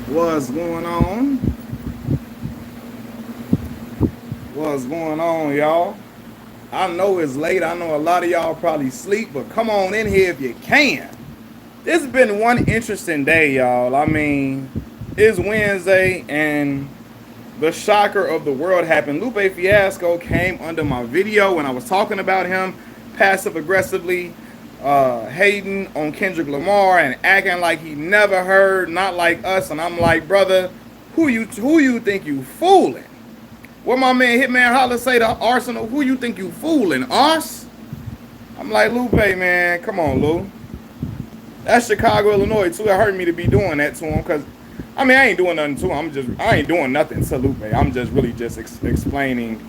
What's going on? What's going on, y'all? I know it's late. I know a lot of y'all probably sleep, but come on in here if you can. This has been one interesting day, y'all. I mean, it's Wednesday and the shocker of the world happened. Lupe Fiasco came under my video when I was talking about him passive aggressively hating on Kendrick Lamar and acting like he never heard, not like us. And I'm like, brother, who you think you fooling? What my man Hitman Holler say to Arsenal? Who you think you fooling? Us? I'm like, Lupe, man, come on, Lou. That's Chicago, Illinois too. It hurt me to be doing that to him because, I mean, I ain't doing nothing to him. I ain't doing nothing to Lupe. I'm just really just explaining,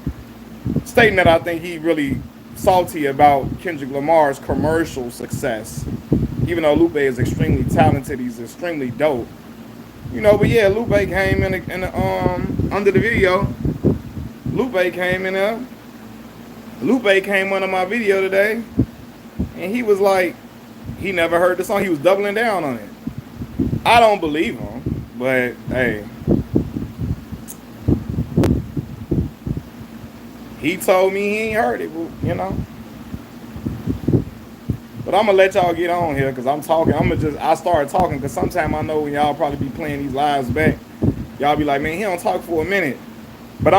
stating that I think he really salty about Kendrick Lamar's commercial success. Even though Lupe is extremely talented, he's extremely dope. But yeah, Lupe came under the video. Lupe came in there. Lupe came under my video today, and he was like, he never heard the song. He was doubling down on it. I don't believe him, but hey, he told me he ain't heard it, But I'm gonna let y'all get on here because I'm talking. I started talking because sometimes I know when y'all probably be playing these lives back, y'all be like, man, he don't talk for a minute. But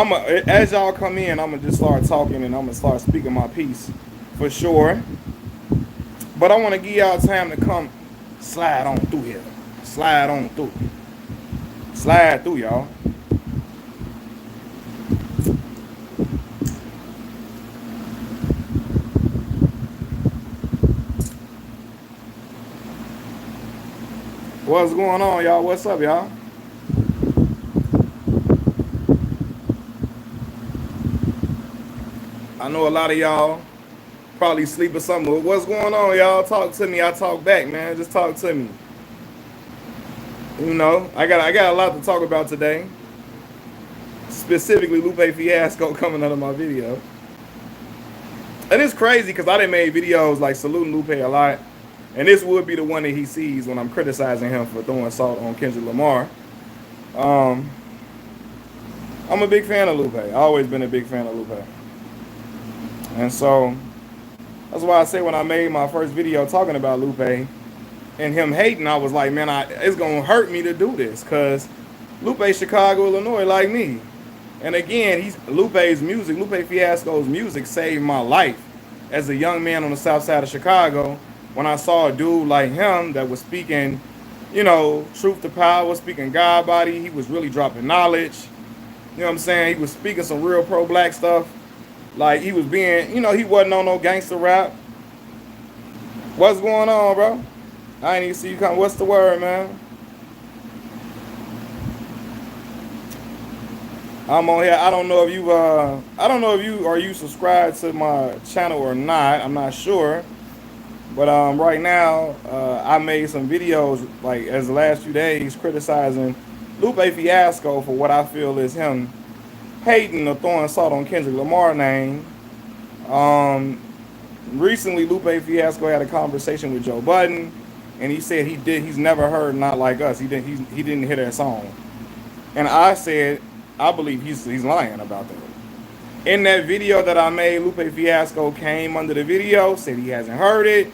as y'all come in, I'm gonna just start talking and I'm gonna start speaking my piece for sure. But I want to give y'all time to come slide on through here. Slide on through. Slide through, y'all. What's going on, y'all? What's up, y'all? I know a lot of y'all probably sleep or something. What's going on, y'all? Talk to me. I talk back, man. Just talk to me. I got a lot to talk about today. Specifically, Lupe Fiasco coming out of my video. And it's crazy because I done made videos like saluting Lupe a lot. And this would be the one that he sees when I'm criticizing him for throwing salt on Kendrick Lamar. I'm a big fan of Lupe. I've always been a big fan of Lupe. And so that's why I say when I made my first video talking about Lupe and him hating, I was like, man, it's going to hurt me to do this because Lupe, Chicago, Illinois, like me. And again, Lupe Fiasco's music saved my life as a young man on the south side of Chicago when I saw a dude like him that was speaking, truth to power, speaking God body. He was really dropping knowledge. You know what I'm saying? He was speaking some real pro-black stuff. Like he was being, he wasn't on no gangster rap. What's going on, bro? I ain't even see you come. What's the word, man? I'm on here. I don't know if are you subscribed to my channel or not. I'm not sure. But right now, I made some videos like as the last few days criticizing Lupe Fiasco for what I feel is him hating or throwing salt on Kendrick Lamar name. Recently, Lupe Fiasco had a conversation with Joe Budden, and he said he's never heard Not Like Us. He didn't hear that song. And I said, I believe he's lying about that. In that video that I made, Lupe Fiasco came under the video, said he hasn't heard it.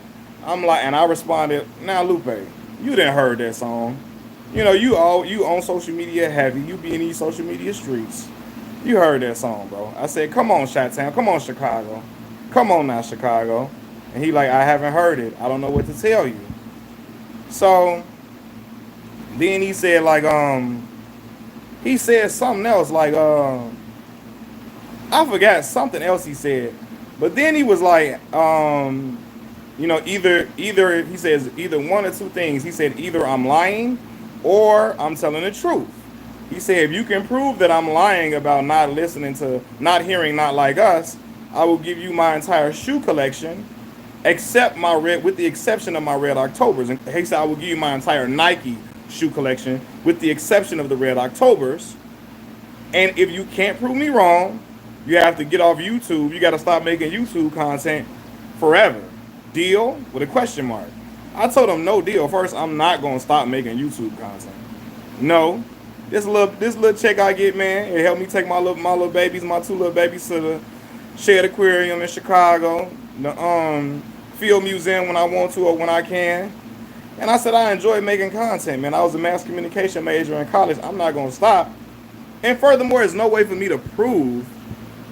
I'm like, and I responded, now Lupe, you didn't heard that song. You on social media heavy. You be in these social media streets. You heard that song, bro. I said, come on, Chi-Town. Come on, Chicago. Come on now, Chicago. And he like, I haven't heard it. I don't know what to tell you. So then he said like, he said something else like, I forgot something else he said. But then he was like, either he says either one or two things. He said either I'm lying or I'm telling the truth. He said if you can prove that I'm lying about not hearing Not Like Us, I will give you my entire shoe collection, with the exception of my Red Octobers. And he said I will give you my entire Nike shoe collection with the exception of the Red Octobers. And if you can't prove me wrong, you have to get off YouTube. You got to stop making YouTube content forever. Deal? With a question mark. I told him no deal. First, I'm not going to stop making YouTube content. No. This little check I get, man, it helped me take my little babies, my two little babies to the Shed Aquarium in Chicago, the Field Museum when I want to or when I can. And I said I enjoy making content, man. I was a mass communication major in college. I'm not gonna stop. And furthermore, there's no way for me to prove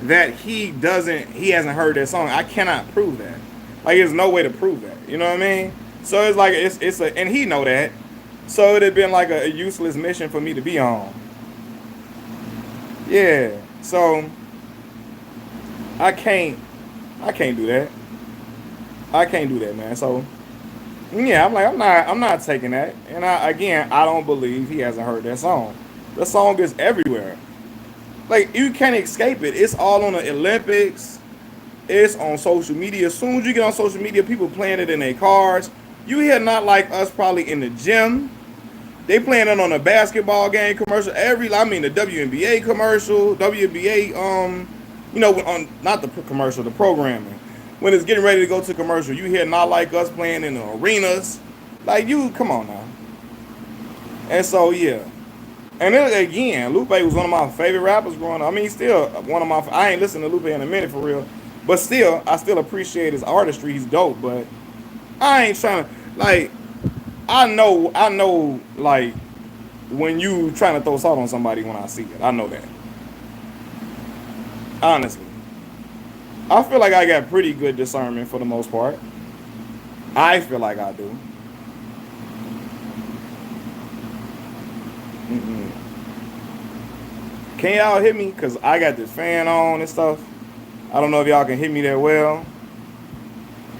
that he hasn't heard that song. I cannot prove that. Like there's no way to prove that. You know what I mean? So it's like it's a and he know that. So it'd have been like a useless mission for me to be on. Yeah. So I can't do that. I can't do that, man. So yeah, I'm not taking that. And I don't believe he hasn't heard that song. The song is everywhere. Like you can't escape it. It's all on the Olympics. It's on social media. As soon as you get on social media, people playing it in their cars. You hear Not Like Us probably in the gym. They playing it on a basketball game commercial. The WNBA commercial, WNBA, on not the commercial, the programming. When it's getting ready to go to commercial, you hear Not Like Us playing in the arenas. Like come on now. And so yeah. And then again, Lupe was one of my favorite rappers growing up. I mean, still one of my. I ain't listened to Lupe in a minute for real, but still, I still appreciate his artistry. He's dope, but I ain't trying to like. I know, like when you trying to throw salt on somebody when I see it. I know that. Honestly, I feel like I got pretty good discernment for the most part. I feel like I do. Mm-mm. Can y'all hear me? Cause I got this fan on and stuff. I don't know if y'all can hear me that well,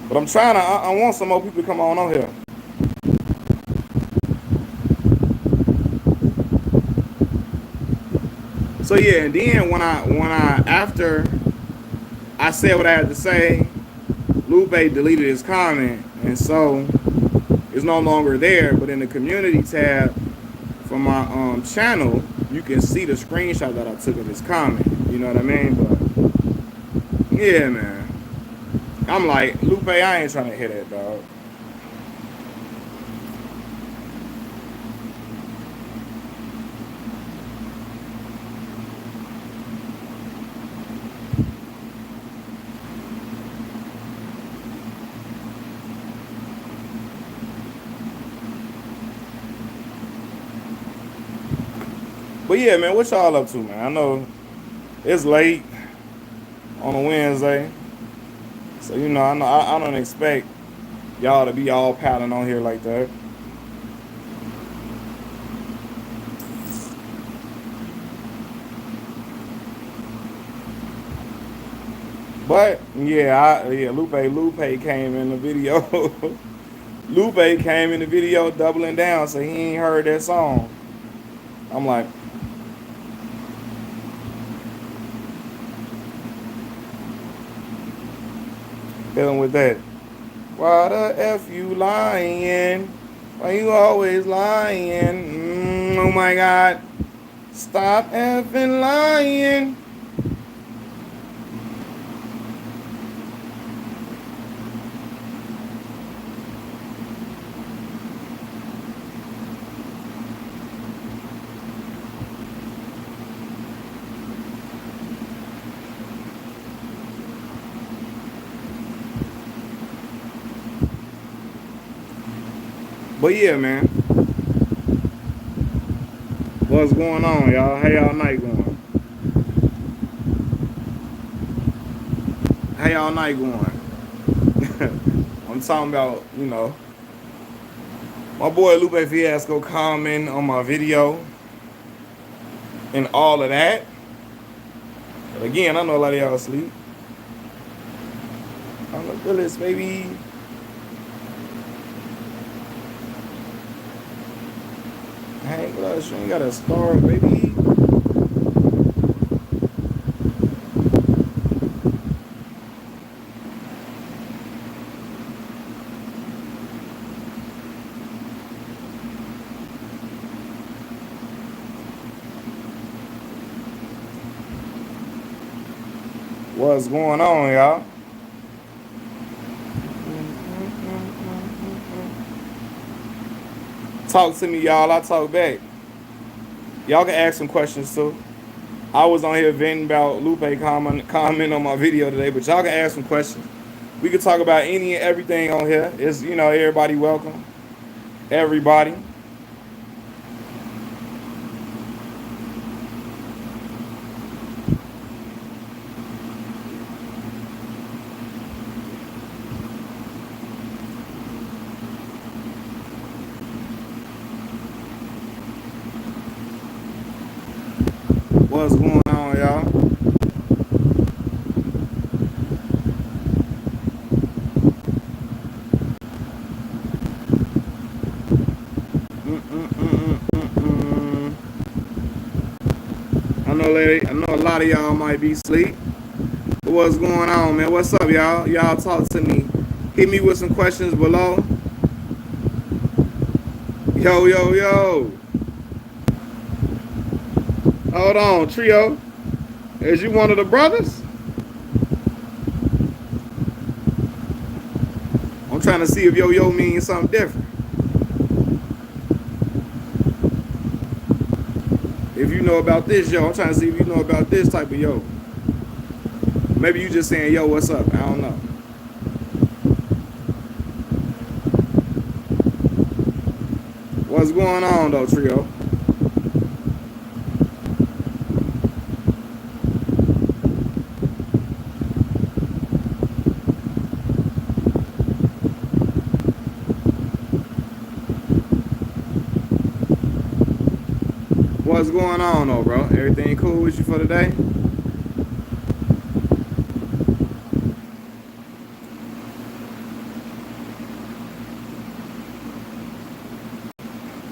but I'm trying to. I want some more people to come on here. So yeah, and then when I after I said what I had to say, Lupe deleted his comment, and so it's no longer there. But in the community tab for my channel, you can see the screenshot that I took of his comment. You know what I mean? But yeah, man, I'm like Lupe, I ain't trying to hit that, dog. But yeah, man, what y'all up to, man? I know it's late on a Wednesday, so I don't expect y'all to be all paddling on here like that. But yeah, Lupe came in the video. Lupe came in the video doubling down, so he ain't heard that song. I'm like, dealing with that. Why the F you lying? Why you always lying? Oh my God. Stop effing lying. But yeah, man. What's going on, y'all? How y'all night going? How y'all night going? I'm talking about, my boy Lupe Fiasco commenting on my video and all of that. But again, I know a lot of y'all asleep. I'm like, Willis, baby. Hey, Blush, you ain't got a star, baby. What's going on, y'all? Talk to me, y'all. I talk back. Y'all can ask some questions too. I was on here venting about Lupe comment on my video today, but y'all can ask some questions. We could talk about any and everything on here. It's, everybody welcome. Everybody. What's going on, y'all? I know a lot of y'all might be asleep. But what's going on, man? What's up, y'all? Y'all talk to me. Hit me with some questions below. Yo, yo, yo. Hold on, Trio. Is you one of the brothers? I'm trying to see if yo-yo means something different. If you know about this, yo, I'm trying to see if you know about this type of yo. Maybe you just saying, yo, what's up? I don't know. What's going on, though, Trio? What's going on, though, bro? Everything cool with you for today?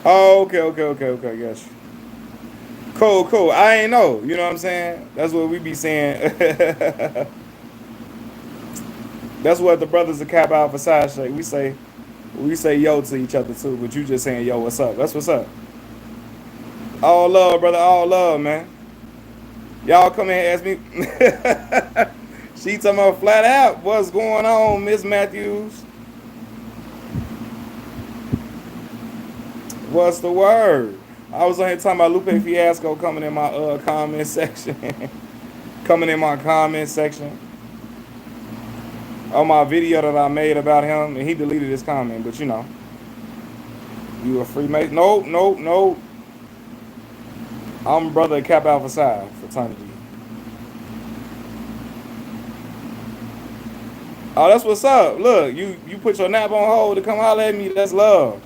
Oh, okay, yes. Cool. I ain't know. You know what I'm saying? That's what we be saying. That's what the brothers of Kappa Alpha Psi say. We say yo to each other too, but you just saying yo, what's up? That's what's up. All love, brother. All love, man. Y'all come in and ask me. She talking about flat out. What's going on, Miss Matthews? What's the word? I was on here talking about Lupe Fiasco coming in my comment section. Coming in my comment section. On my video that I made about him, and he deleted his comment, but you a Freemason? Nope. I'm brother of Kappa Alpha Psi fraternity. Oh, that's what's up. Look, you put your nap on hold to come holler at me. That's love.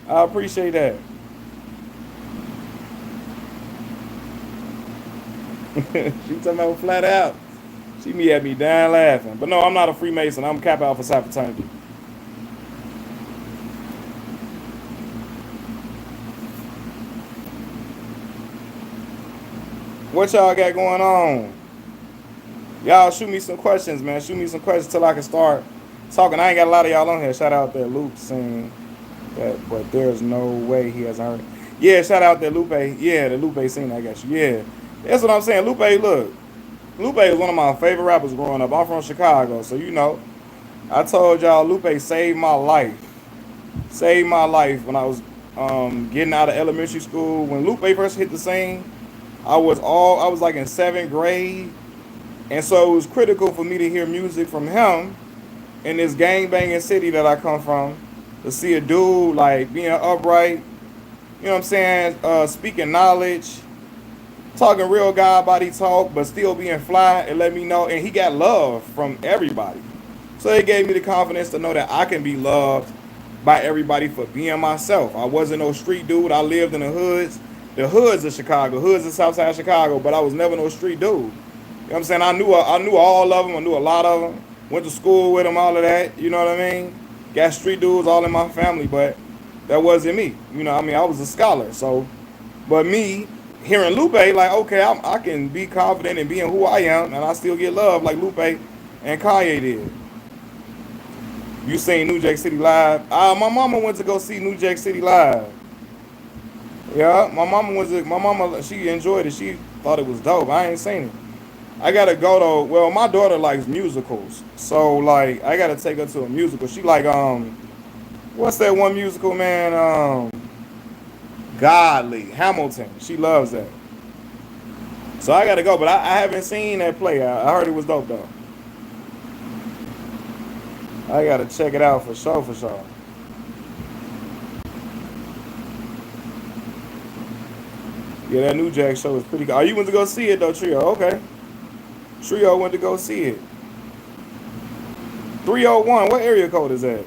I appreciate that. She talking about flat out. She me had me dying laughing. But no, I'm not a Freemason. I'm Kappa Alpha Psi fraternity. What y'all got going on? Y'all shoot me some questions, man. Shoot me some questions till I can start talking. I ain't got a lot of y'all on here. Shout out there, Luke, saying that, but there's no way he hasn't heard. Yeah, shout out there, Lupe. Yeah, the Lupe scene, I got you. Yeah, that's what I'm saying. Lupe, look. Lupe is one of my favorite rappers growing up. I'm from Chicago, so I told y'all Lupe saved my life. Saved my life when I was getting out of elementary school. When Lupe first hit the scene, I was like in 7th grade. And so it was critical for me to hear music from him in this gang-banging city that I come from. To see a dude like being upright, you know what I'm saying, speaking knowledge, talking real God body talk, but still being fly, and let me know. And he got love from everybody. So it gave me the confidence to know that I can be loved by everybody for being myself. I wasn't no street dude. I lived in the hoods of Chicago, hoods of Southside Chicago, but I was never no street dude. You know what I'm saying? I knew all of them. I knew a lot of them. Went to school with them, all of that. You know what I mean? Got street dudes all in my family, but that wasn't me. I was a scholar. So, but me hearing Lupe, like, okay, I can be confident in being who I am, and I still get love like Lupe and Kanye did. You seen New Jack City Live? My mama went to go see New Jack City Live. Yeah, my mama, she enjoyed it. She thought it was dope. I ain't seen it. I gotta go though. Well, my daughter likes musicals, so like I gotta take her to a musical. She like what's that one musical, man? Godly. Hamilton. She loves that. So I gotta go, but I haven't seen that play. I heard it was dope though. I gotta check it out for sure, for sure. Yeah, that New Jack show is pretty good. Oh, you went to go see it though, Trio? Okay. Trio went to go see it. 301. What area code is that?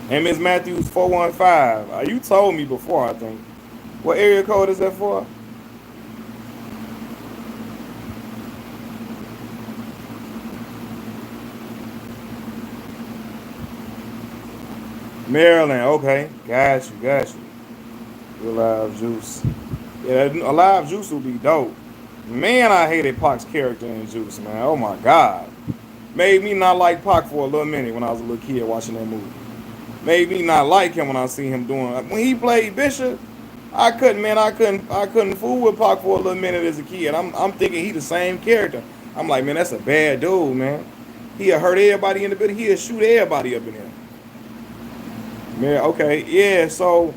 And Miss Matthews 415. You told me before, I think. What area code is that for? Maryland. Okay. Got you. Got you. Alive Juice. Yeah, Alive Juice will be dope. Man, I hated Pac's character in Juice, man. Oh my God. Made me not like Pac for a little minute when I was a little kid watching that movie. Made me not like him when I see him doing it. When he played Bishop, I couldn't fool with Pac for a little minute as a kid. I'm thinking he the same character. I'm like, man, that's a bad dude, man. He'll hurt everybody in the building. He'll shoot everybody up in there. Man, okay, yeah, so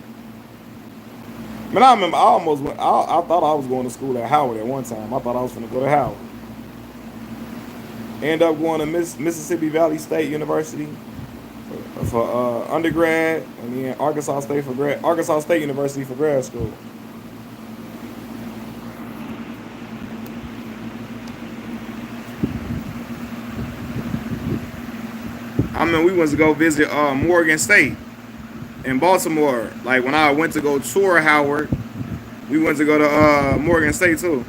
man, I remember I almost went, I thought I was going to school at Howard at one time. I thought I was going to go to Howard. End up going to Mississippi Valley State University for undergrad, and then Arkansas State University for grad school. I mean, we went to go visit Morgan State in Baltimore. Like when I went to go tour Howard, we went to go to Morgan State too.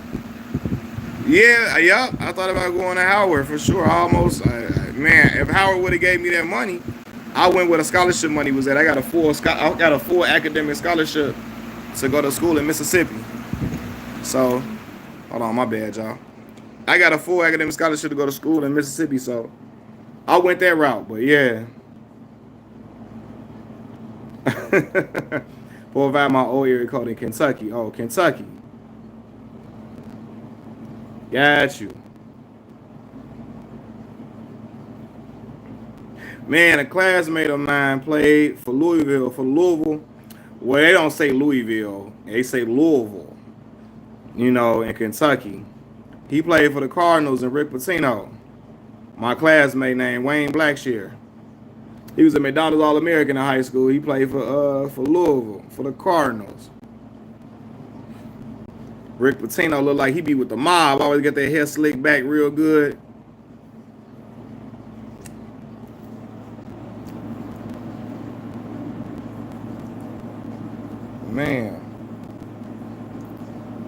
Yeah, yep. I thought about going to Howard for sure. I almost, man, if Howard would have gave me that money, I went where the scholarship money was at. I got a full academic scholarship to go to school in Mississippi. So, hold on, my bad, y'all. I got a full academic scholarship to go to school in Mississippi, so I went that route. But yeah. 405, my old area code in Kentucky. Oh, Kentucky. Got you. Man, a classmate of mine played for Louisville. Well, they don't say Louisville. They say Louisville, in Kentucky. He played for the Cardinals and Rick Pitino. My classmate named Wayne Blackshear. He was a McDonald's All-American in high school. He played for Louisville, for the Cardinals. Rick Pitino looked like he be with the mob. Always get their hair slicked back real good. Man.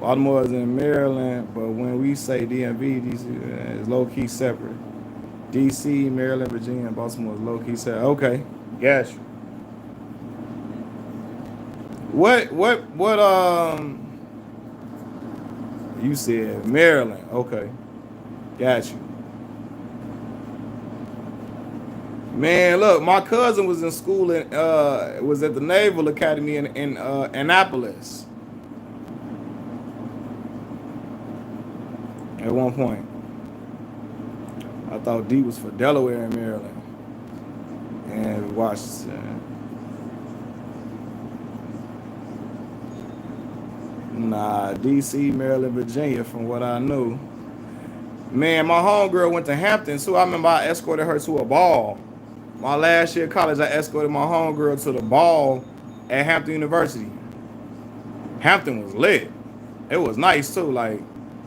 Baltimore is in Maryland, but when we say DMV, DC is low-key separate. DC, Maryland, Virginia, and Baltimore is low-key separate. Okay, got you. What, you said Maryland. Okay. Got you. Man, look, my cousin was in school was at the Naval Academy in Annapolis at one point. I thought D was for Delaware and Maryland and Washington. Nah, DC, Maryland, Virginia, from what I knew. Man, my homegirl went to Hampton, too. I remember I escorted her to a ball. My last year of college, I escorted my homegirl to the ball at Hampton University. Hampton was lit. It was nice, too. Like,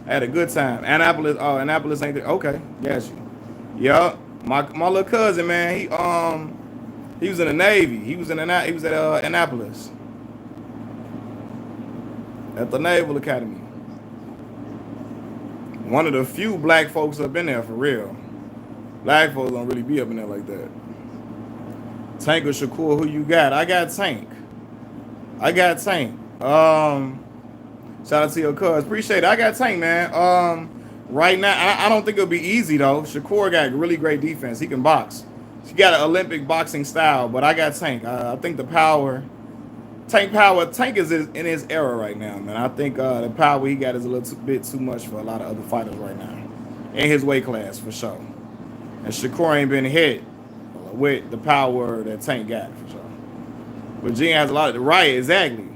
I had a good time. Annapolis ain't there. Okay, got you. Yup. My little cousin, man, he was in the Navy. He was at Annapolis. At the Naval Academy. One of the few black folks up in there, for real. Black folks don't really be up in there like that. Tank or Shakur, who you got? I got Tank. Shout out to your cuz. Appreciate it. I got Tank, man. Right now, I don't think it'll be easy, though. Shakur got really great defense. He can box. He got an Olympic boxing style, but I got Tank. I think the power... Tank is in his era right now, man. I think the power he got is a little bit too much for a lot of other fighters right now. In his weight class, for sure. And Shakur ain't been hit with the power that Tank got for sure. Virginia has a lot of right, exactly.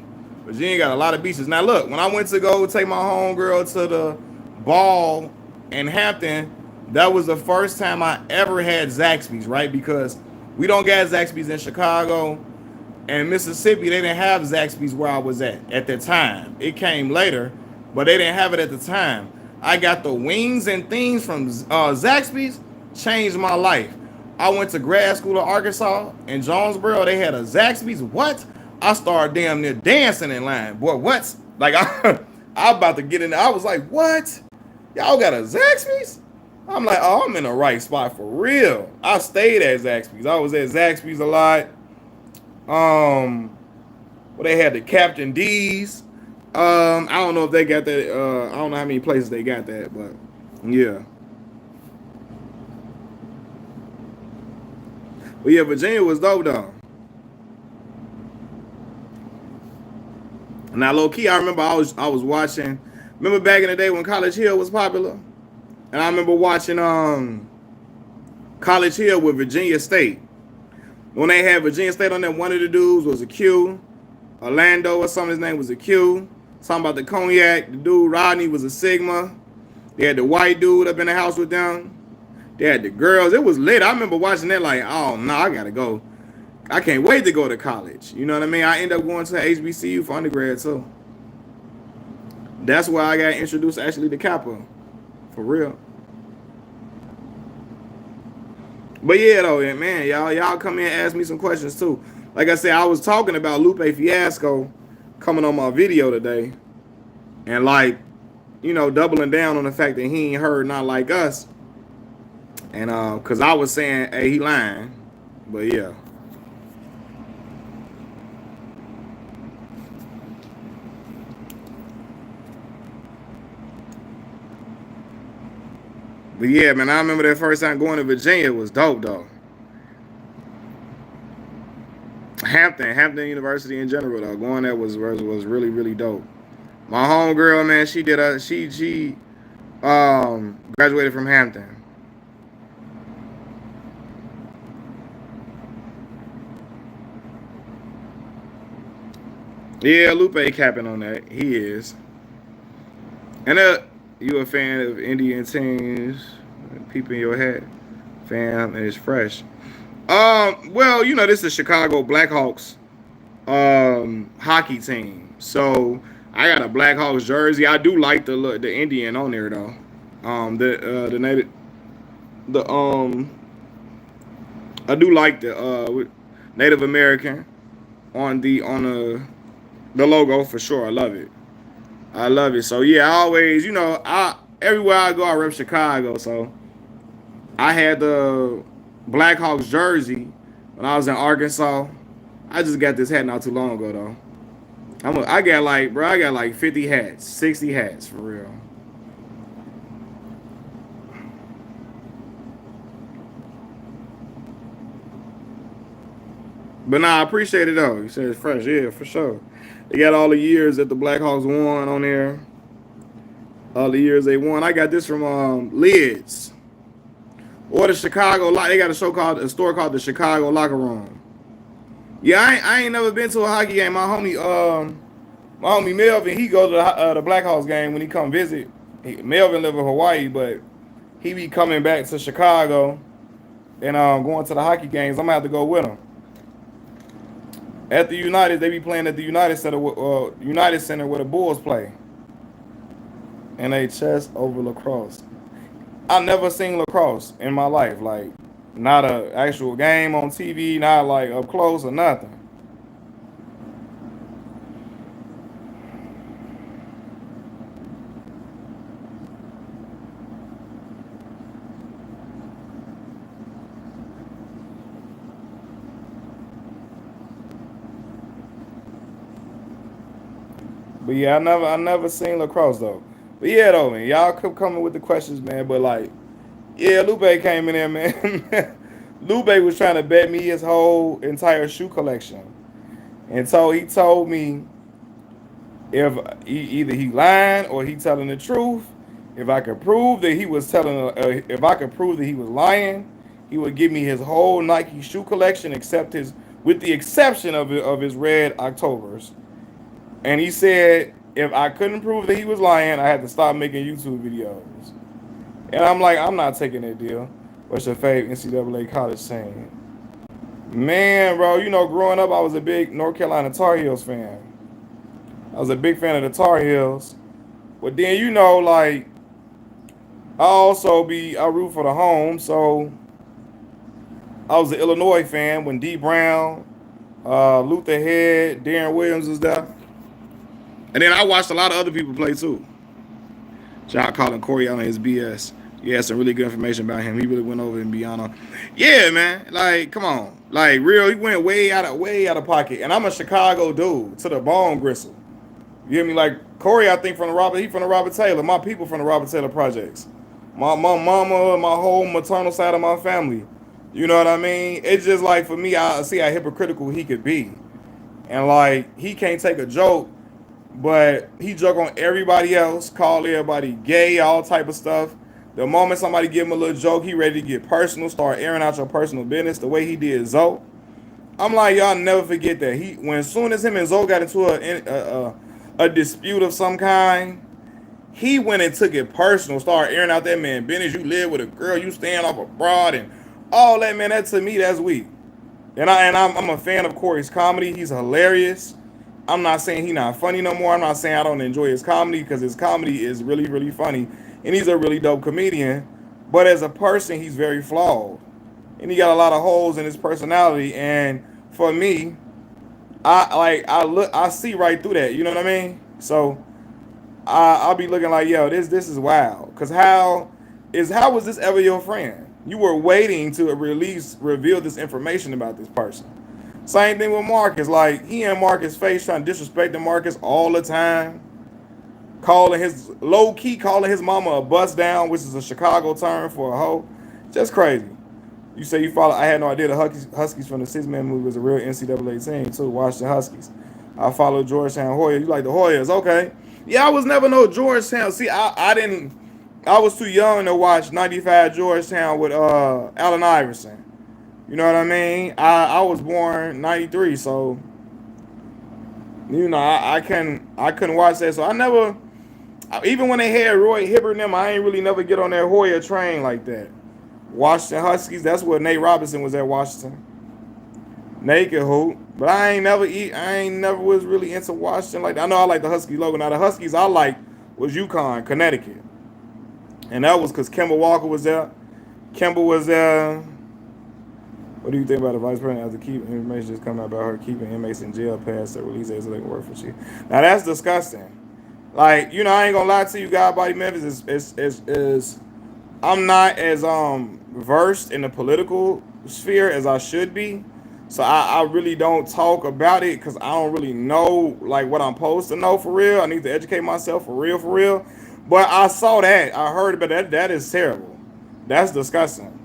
Virginia got a lot of beaches. Now look, when I went to go take my homegirl to the ball in Hampton, that was the first time I ever had Zaxby's, right? Because we don't get Zaxby's in Chicago and Mississippi. They didn't have Zaxby's where I was at the time. It came later, but they didn't have it at the time. I got the wings and things from Zaxby's, changed my life. I went to grad school in Arkansas in Jonesboro. They had a Zaxby's. What? I started damn near dancing in line. Boy, what's like I about to get in there. I was like, what? Y'all got a Zaxby's? I'm like, oh, I'm in the right spot for real. I stayed at Zaxby's. I was at Zaxby's a lot. Well, they had the Captain D's. I don't know if they got that. I don't know how many places they got that, but yeah. But yeah, Virginia was dope though. Now, low key, I remember I was watching. Remember back in the day when College Hill was popular, and I remember watching College Hill with Virginia State. When they had Virginia State on there, one of the dudes was a Q, Orlando or something. His name was a Q. Talking about the cognac. The dude Rodney was a Sigma. They had the white dude up in the house with them. They had the girls. It was lit. I remember watching that like, oh no, I gotta go. I can't wait to go to college. You know what I mean? I ended up going to HBCU for undergrad too. That's why I got introduced actually to Kappa. For real. But yeah though, man, y'all come in and ask me some questions too. Like I said, I was talking about Lupe Fiasco coming on my video today. And like, you know, doubling down on the fact that he ain't heard Not Like Us. And cause I was saying, hey, he lying. But yeah. But yeah, man, I remember that first time going to Virginia. It was dope though. Hampton University in general though. Going there was really, really dope. My homegirl, man, she graduated from Hampton. Yeah, Lupe capping on that. He is. And you a fan of Indian teams? Peeping your head, fam, and it's fresh. Well, you know, this is Chicago Blackhawks hockey team. So I got a Blackhawks jersey. I do like the Indian on there though. The native I do like the Native American on the logo for sure. I love it. I love it. So yeah, I always, you know, everywhere I go, I rep Chicago. So I had the Blackhawks jersey when I was in Arkansas. I just got this hat not too long ago though. I got like 50 hats, 60 hats for real. But nah, I appreciate it though. You said it's fresh, yeah, for sure. They got all the years that the Blackhawks won on there. All the years they won. I got this from Lids. Or the Chicago. They got a store called the Chicago Locker Room. Yeah, I ain't never been to a hockey game. My homie Melvin, he go to the Blackhawks game when he come visit. Melvin live in Hawaii, but he be coming back to Chicago and going to the hockey games. I'm gonna have to go with him. At the United, they be playing at the United Center where the Bulls play. NHS over lacrosse. I never seen lacrosse in my life. Like, not an actual game on TV, not like up close or nothing. But yeah, I never seen lacrosse though. But yeah though, man, y'all keep coming with the questions, man. But like, yeah, Lupe came in there, man. Lupe was trying to bet me his whole entire shoe collection, and so he told me if either he lying or he telling the truth. If I could prove that he was if I could prove that he was lying, He would give me his whole Nike shoe collection, with the exception of his red Octobers. And he said if I couldn't prove that he was lying, I had to stop making YouTube videos. And I'm like, I'm not taking that deal. What's your favorite NCAA college scene? Man, bro, you know, growing up, I was a big North Carolina Tar Heels fan. I was a big fan of the Tar Heels. But then, you know, like, I root for the home. So I was an Illinois fan when D. Brown, Luther Head, Darren Williams was there. And then I watched a lot of other people play too. Shout out calling Corey out on his BS. He had some really good information about him. He really went over and beyond on. Yeah, man. Like, come on. Like, real, he went way out of pocket. And I'm a Chicago dude to the bone gristle. You hear me? Like, Corey, I think from the Robert Taylor. My people from the Robert Taylor projects. My mama, my whole maternal side of my family. You know what I mean? It's just like, for me, I see how hypocritical he could be. And like, he can't take a joke, but he joke on everybody else, call everybody gay, all type of stuff. The moment somebody give him a little joke, he ready to get personal, start airing out your personal business the way he did Zoe. I'm like, y'all never forget that. As soon as him and Zoe got into a dispute of some kind, he went and took it personal, started airing out that man business. You live with a girl, you stand off abroad, and all that, man. That to me, that's weak. And I'm a fan of Corey's comedy. He's hilarious. I'm not saying he's not funny no more. I'm not saying I don't enjoy his comedy, because his comedy is really, really funny. And he's a really dope comedian. But as a person, he's very flawed. And he got a lot of holes in his personality. And for me, I see right through that. You know what I mean? So I'll be looking like, yo, this is wild. Because how was this ever your friend? You were waiting to reveal this information about this person. Same thing with Marcus. Like, he and Marcus face trying to disrespect Marcus all the time. Calling his mama a bust down, which is a Chicago term for a hoe. Just crazy. You say you follow. I had no idea the Huskies from the Six-Man movie was a real NCAA team too. Washington Huskies. I follow Georgetown Hoya. You like the Hoyas? Okay. Yeah, I was never no Georgetown. See, I didn't. I was too young to watch 95 Georgetown with Allen Iverson. You know what I mean? I was born 93, so you know I couldn't watch that. So I never, even when they had Roy Hibbert and them, I ain't really never get on that Hoya train like that. Washington Huskies, that's where Nate Robinson was at Washington. Nate could hoop, but I ain't never was really into Washington like that. I know I like the Husky logo. Now the Huskies I liked was UConn, Connecticut. And that was because Kemba Walker was there. Kemba was there. What do you think about the vice president after keep information just coming out about her keeping inmates in jail past the release days so they can work for she? Now that's disgusting. Like, you know, I ain't gonna lie to you, God Body Memphis is I'm not as versed in the political sphere as I should be. So I really don't talk about it because I don't really know like what I'm supposed to know for real. I need to educate myself for real. But I saw that. I heard about that. That is terrible. That's disgusting.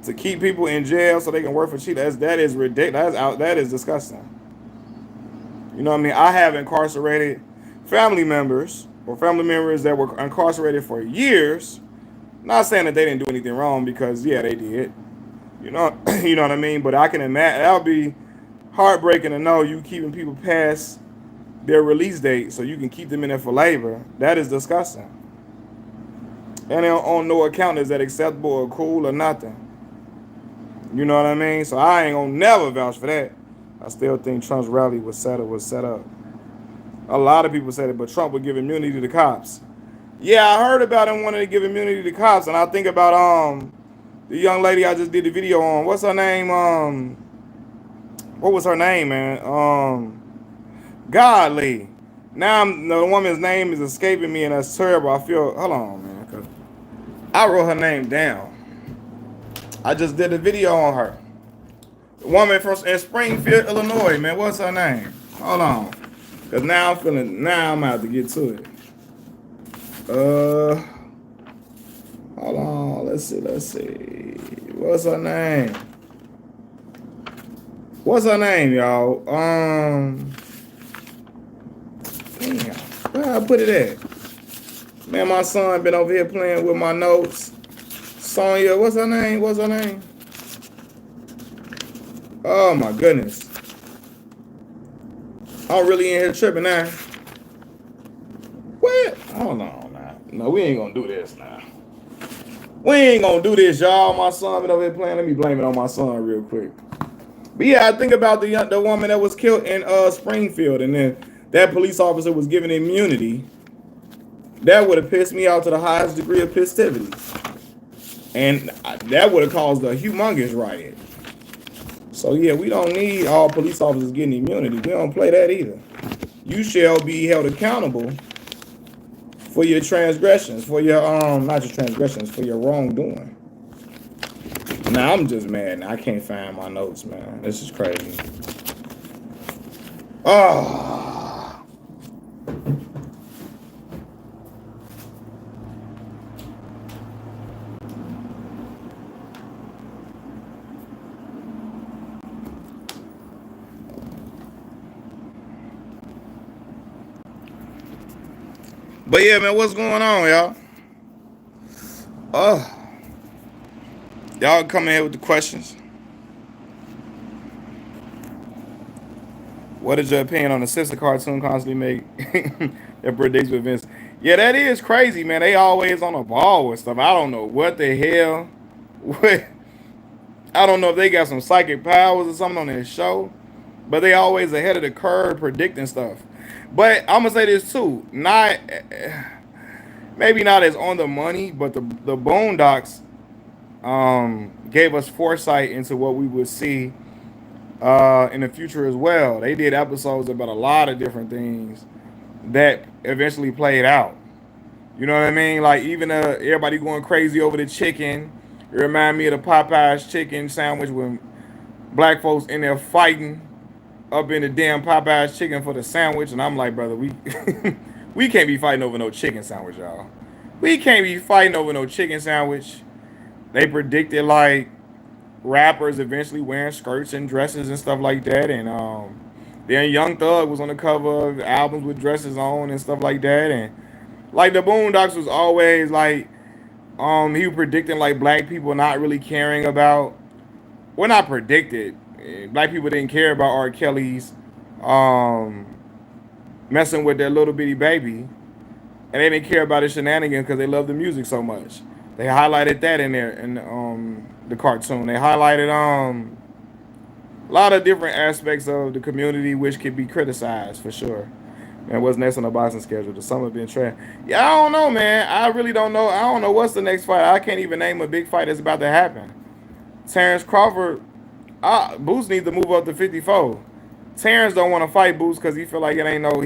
To keep people in jail so they can work for cheap, that is ridiculous. That is disgusting. You know what I mean? I have incarcerated family members that were incarcerated for years. Not saying that they didn't do anything wrong, because yeah, they did. You know what I mean? But I can imagine that would be heartbreaking to know you keeping people past their release date so you can keep them in there for labor. That is disgusting. And on no account is that acceptable or cool or nothing. You know what I mean? So I ain't gonna never vouch for that. I still think Trump's rally was set up. A lot of people said it, but Trump would give immunity to cops. Yeah, I heard about him wanting to give immunity to cops, and I think about the young lady I just did the video on. What's her name? What was her name, man? Godly. Now the woman's name is escaping me, and that's terrible. I feel. Hold on, man, because I wrote her name down. I just did a video on her. The woman in Springfield, Illinois, man. What's her name? Hold on. Because now I'm about to get to it. Hold on. Let's see. What's her name, y'all? Damn. Where I put it at? Man, my son been over here playing with my notes. Sonya, what's her name? Oh my goodness. I'm really in here tripping now. What? Hold on now. No, we ain't gonna do this now. We ain't gonna do this, y'all. My son been over here playing. Let me blame it on my son real quick. But yeah, I think about the woman that was killed in Springfield, and then that police officer was given immunity. That would have pissed me out to the highest degree of festivity, and that would have caused a humongous riot. So yeah, we don't need all police officers getting immunity. We don't play that either. You shall be held accountable for your transgressions, for your not your transgressions, for your wrongdoing. Now I'm just mad. Now I can't find my notes, man. This is crazy. Oh. But yeah, man, what's going on, y'all? Y'all come in here with the questions. What is your opinion on the sister cartoon constantly make that predicts events? Yeah, that is crazy, man. They always on the ball with stuff. I don't know what the hell. What? I don't know if they got some psychic powers or something on their show, but they always ahead of the curve predicting stuff. But I'm gonna say this too, not maybe not as on the money, but the Boondocks gave us foresight into what we would see in the future as well. They did episodes about a lot of different things that eventually played out. You know what I mean? Like even everybody going crazy over the chicken. It remind me of the Popeyes chicken sandwich when black folks in there fighting up in the damn Popeyes chicken for the sandwich, and I'm like, brother, we we can't be fighting over no chicken sandwich, y'all. We can't be fighting over no chicken sandwich. They predicted like rappers eventually wearing skirts and dresses and stuff like that, and then Young Thug was on the cover of albums with dresses on and stuff like that, and like the Boondocks was always like he was predicting like black people not really caring about, well, not predicted, black people didn't care about R. Kelly's um messing with their little bitty baby, and they didn't care about his shenanigans because they love the music so much. They highlighted that in there in the cartoon. They highlighted a lot of different aspects of the community which could be criticized for sure. And what's next on the boxing schedule? The summer been trash. Yeah, I don't know, man. I really don't know. I don't know what's the next fight. I can't even name a big fight that's about to happen. Terrence Crawford, Boots needs to move up to 54. Terrence don't want to fight Boots because he feel like it ain't no.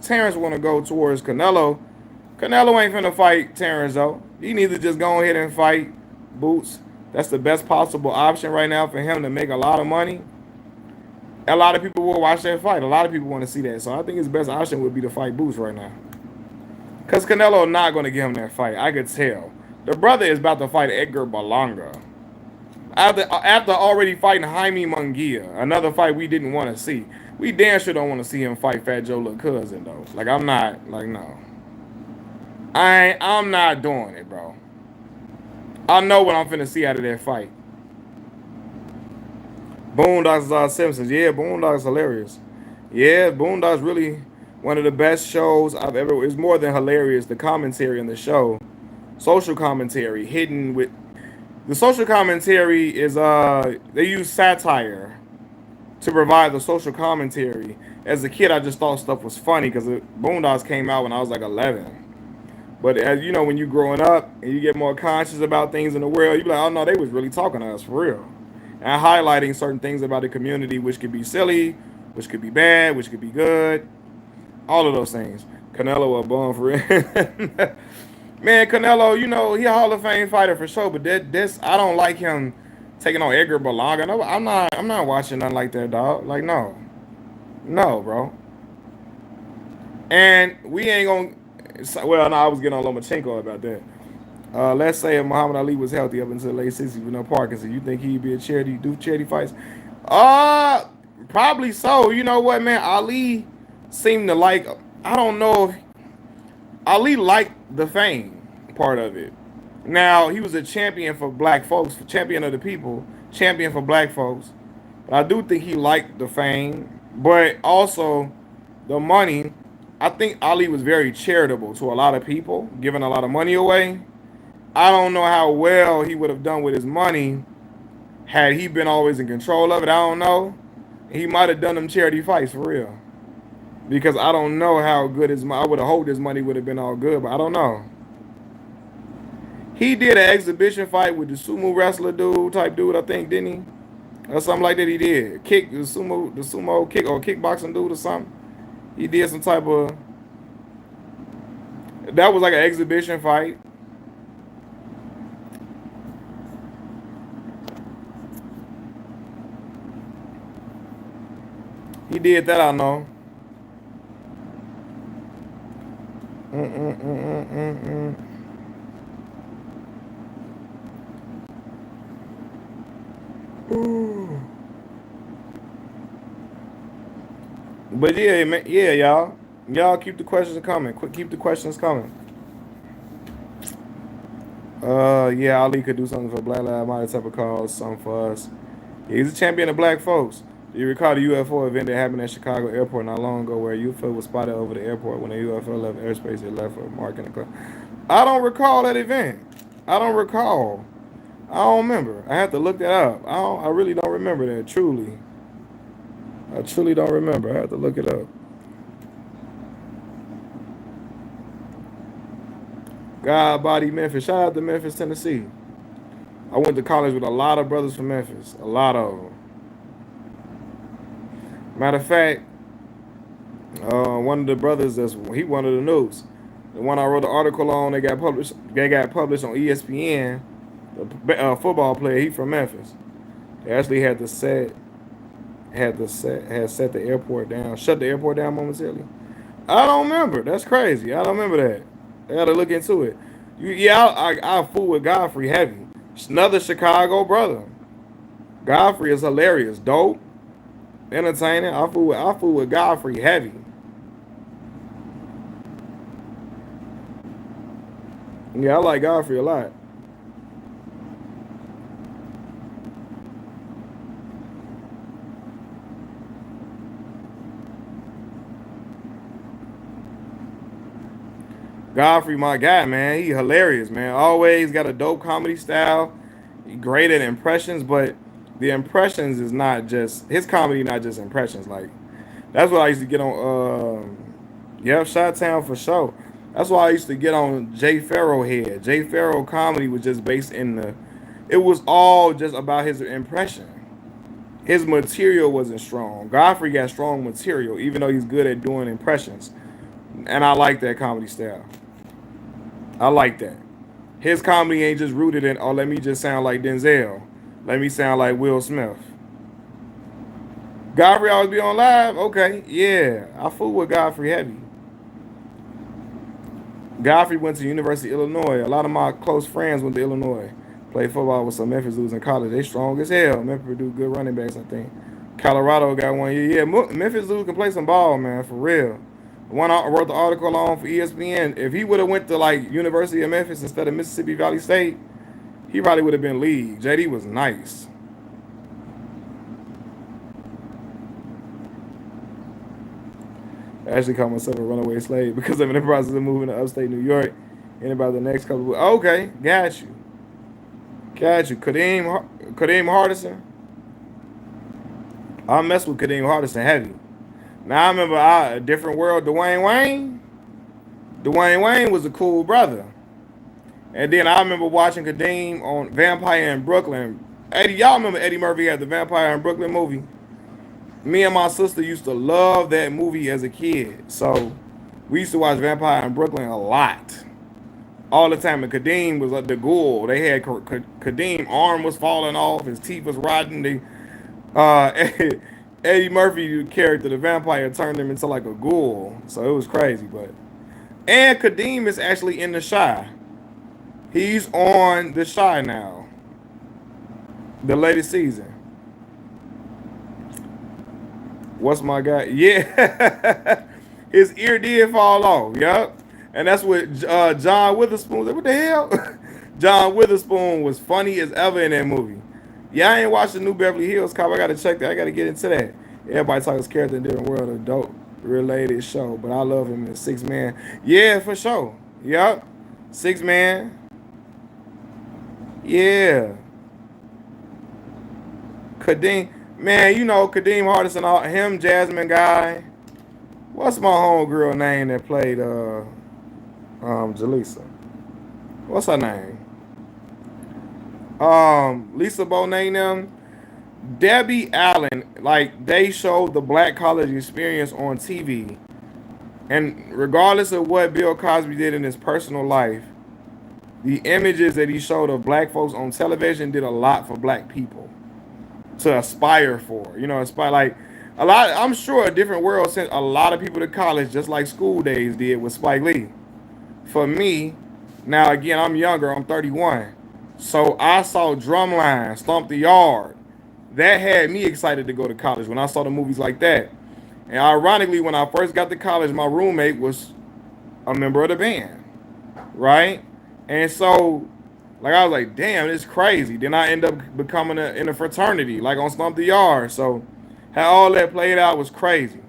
Terrence want to go towards Canelo. Canelo ain't finna fight Terrence though. He needs to just go ahead and fight Boots. That's the best possible option right now for him to make a lot of money. A lot of people will watch that fight. A lot of people want to see that. So I think his best option would be to fight Boots right now. Because Canelo not going to give him that fight. I could tell. The brother is about to fight Edgar Berlanga. After already fighting Jaime Munguia, another fight we didn't want to see. We damn sure don't want to see him fight Fat Joe little cousin though. Like I'm not, like no. I'm not doing it, bro. I know what I'm finna see out of that fight. Boondocks Simpsons. Yeah, Boondocks hilarious. Yeah, Boondocks really one of the best shows I've ever. It's more than hilarious. The commentary in the show, social commentary, hidden with the social commentary is they use satire to provide the social commentary. As a kid, I just thought stuff was funny because Boondocks came out when I was like 11. But as you know, when you growing up and you get more conscious about things in the world, you be like, oh no, they was really talking to us for real. And highlighting certain things about the community, which could be silly, which could be bad, which could be good. All of those things. Canelo a bum for real. Man, Canelo, you know, he a Hall of Fame fighter for sure, but this I don't like him taking on Edgar Berlanga. No, I'm not watching nothing like that, dog. Like no. No, bro. And we ain't gonna well, no, I was getting on Lomachenko about that. Let's say if Muhammad Ali was healthy up until the late 60s with no Parkinson, you think he'd be do charity fights? Probably so. You know what, man? Ali seemed to like, I don't know if Ali liked the fame part of it. Now, he was a champion for black folks, champion of the people, champion for black folks. I do think he liked the fame, but also the money. I think Ali was very charitable to a lot of people, giving a lot of money away. I don't know how well he would have done with his money had he been always in control of it. I don't know. He might have done them charity fights for real. Because I don't know how good his money. I would have hoped his money would have been all good, but I don't know. He did an exhibition fight with the sumo wrestler dude type dude, I think, didn't he? Or something like that. He did kick the sumo kick or kickboxing dude or something. He did some type of. That was like an exhibition fight. He did that, I know. Mm-mm-mm-mm-mm-mm. But yeah, man, yeah, y'all keep the questions coming. Keep the questions coming. Yeah, Ali could do something for Black Lives Matter type of cause, something for us. Yeah, he's a champion of black folks. Do you recall the UFO event that happened at Chicago Airport not long ago, where a UFO was spotted over the airport when a UFO left airspace? It left a mark in the cloud. I don't recall that event. I don't recall. I don't remember. I have to look that up. I really don't remember that. Truly, I truly don't remember. I have to look it up. God body Memphis. Shout out to Memphis, Tennessee. I went to college with a lot of brothers from Memphis. A lot of them. Matter of fact, one of the brothers he one of the news. The one I wrote the article on, they got published. They got published on ESPN. The football player, he from Memphis. They actually had set the airport down, shut the airport down momentarily. I don't remember. That's crazy. I don't remember that. I gotta look into it. Yeah, I fool with Godfrey heavy. Another Chicago brother. Godfrey is hilarious, dope, entertaining. I fool with Godfrey heavy. Yeah, I like Godfrey a lot. Godfrey, my guy, man. He hilarious, man. Always got a dope comedy style. He great at impressions, but the impressions is not just his comedy, not just impressions. Like that's what I used to get on. Yeah, Shot Town for sure. That's why I used to get on Jay Farrow head. Jay Farrow comedy was just based in the. It was all just about his impression. His material wasn't strong. Godfrey got strong material, even though he's good at doing impressions. And I like that comedy style. I like that. His comedy ain't just rooted in, oh, let me just sound like Denzel. Let me sound like Will Smith. Godfrey always be on live? Okay, yeah. I fool with Godfrey heavy. Godfrey went to University of Illinois. A lot of my close friends went to Illinois. Played football with some Memphis dudes in college. They strong as hell. Memphis do good running backs, I think. Colorado got one year. Yeah, Memphis dudes can play some ball, man, for real. The one I wrote the article on for ESPN, if he would have went to like University of Memphis instead of Mississippi Valley State, he probably would have been league. JD was nice. I actually call myself a runaway slave because I'm in the process of moving to upstate New York in about the next couple of weeks. Okay, got you. Got you. Kadeem Hardison. I mess with Kadeem Hardison heavy. Now I remember a different world, Dwayne Wayne. Dwayne Wayne was a cool brother. And then I remember watching Kadeem on Vampire in Brooklyn. Eddie, y'all remember Eddie Murphy had the Vampire in Brooklyn movie? Me and my sister used to love that movie as a kid. So we used to watch Vampire in Brooklyn a lot. All the time. And Kadeem was like the ghoul. They had Kadeem arm was falling off, his teeth was rotting. Eddie Murphy character, the vampire, turned him into like a ghoul. So it was crazy, and Kadeem is actually in the Shy. He's on the Shy now. The latest season. What's my guy? Yeah. His ear did fall off. Yup. And that's what John Witherspoon. What the hell? John Witherspoon was funny as ever in that movie. Yeah, I ain't watched the new Beverly Hills Cop. I gotta check that. I gotta get into that. Everybody talks character in different world, a dope related show. But I love him in 6 Man. Yeah, for sure. Yup. 6 Man. Yeah. Kadeem. Man, you know Kadeem Hardison, all him, Jasmine Guy. What's my homegirl name that played Jaleesa? What's her name? Lisa Bonet them. Debbie Allen, like they showed the black college experience on TV. And regardless of what Bill Cosby did in his personal life, the images that he showed of black folks on television did a lot for black people to aspire for. You know, aspire like a lot. I'm sure a different world sent a lot of people to college just like School Days did with Spike Lee. For me, now again, I'm younger. I'm 31, so I saw Drumline, Stomp the Yard. That had me excited to go to college when I saw the movies like that. And ironically, when I first got to college, my roommate was a member of the band, right? And so, like, I was like, damn, it's crazy. Then I end up becoming in a fraternity, like on Stomp the Yard. So, how all that played out was crazy.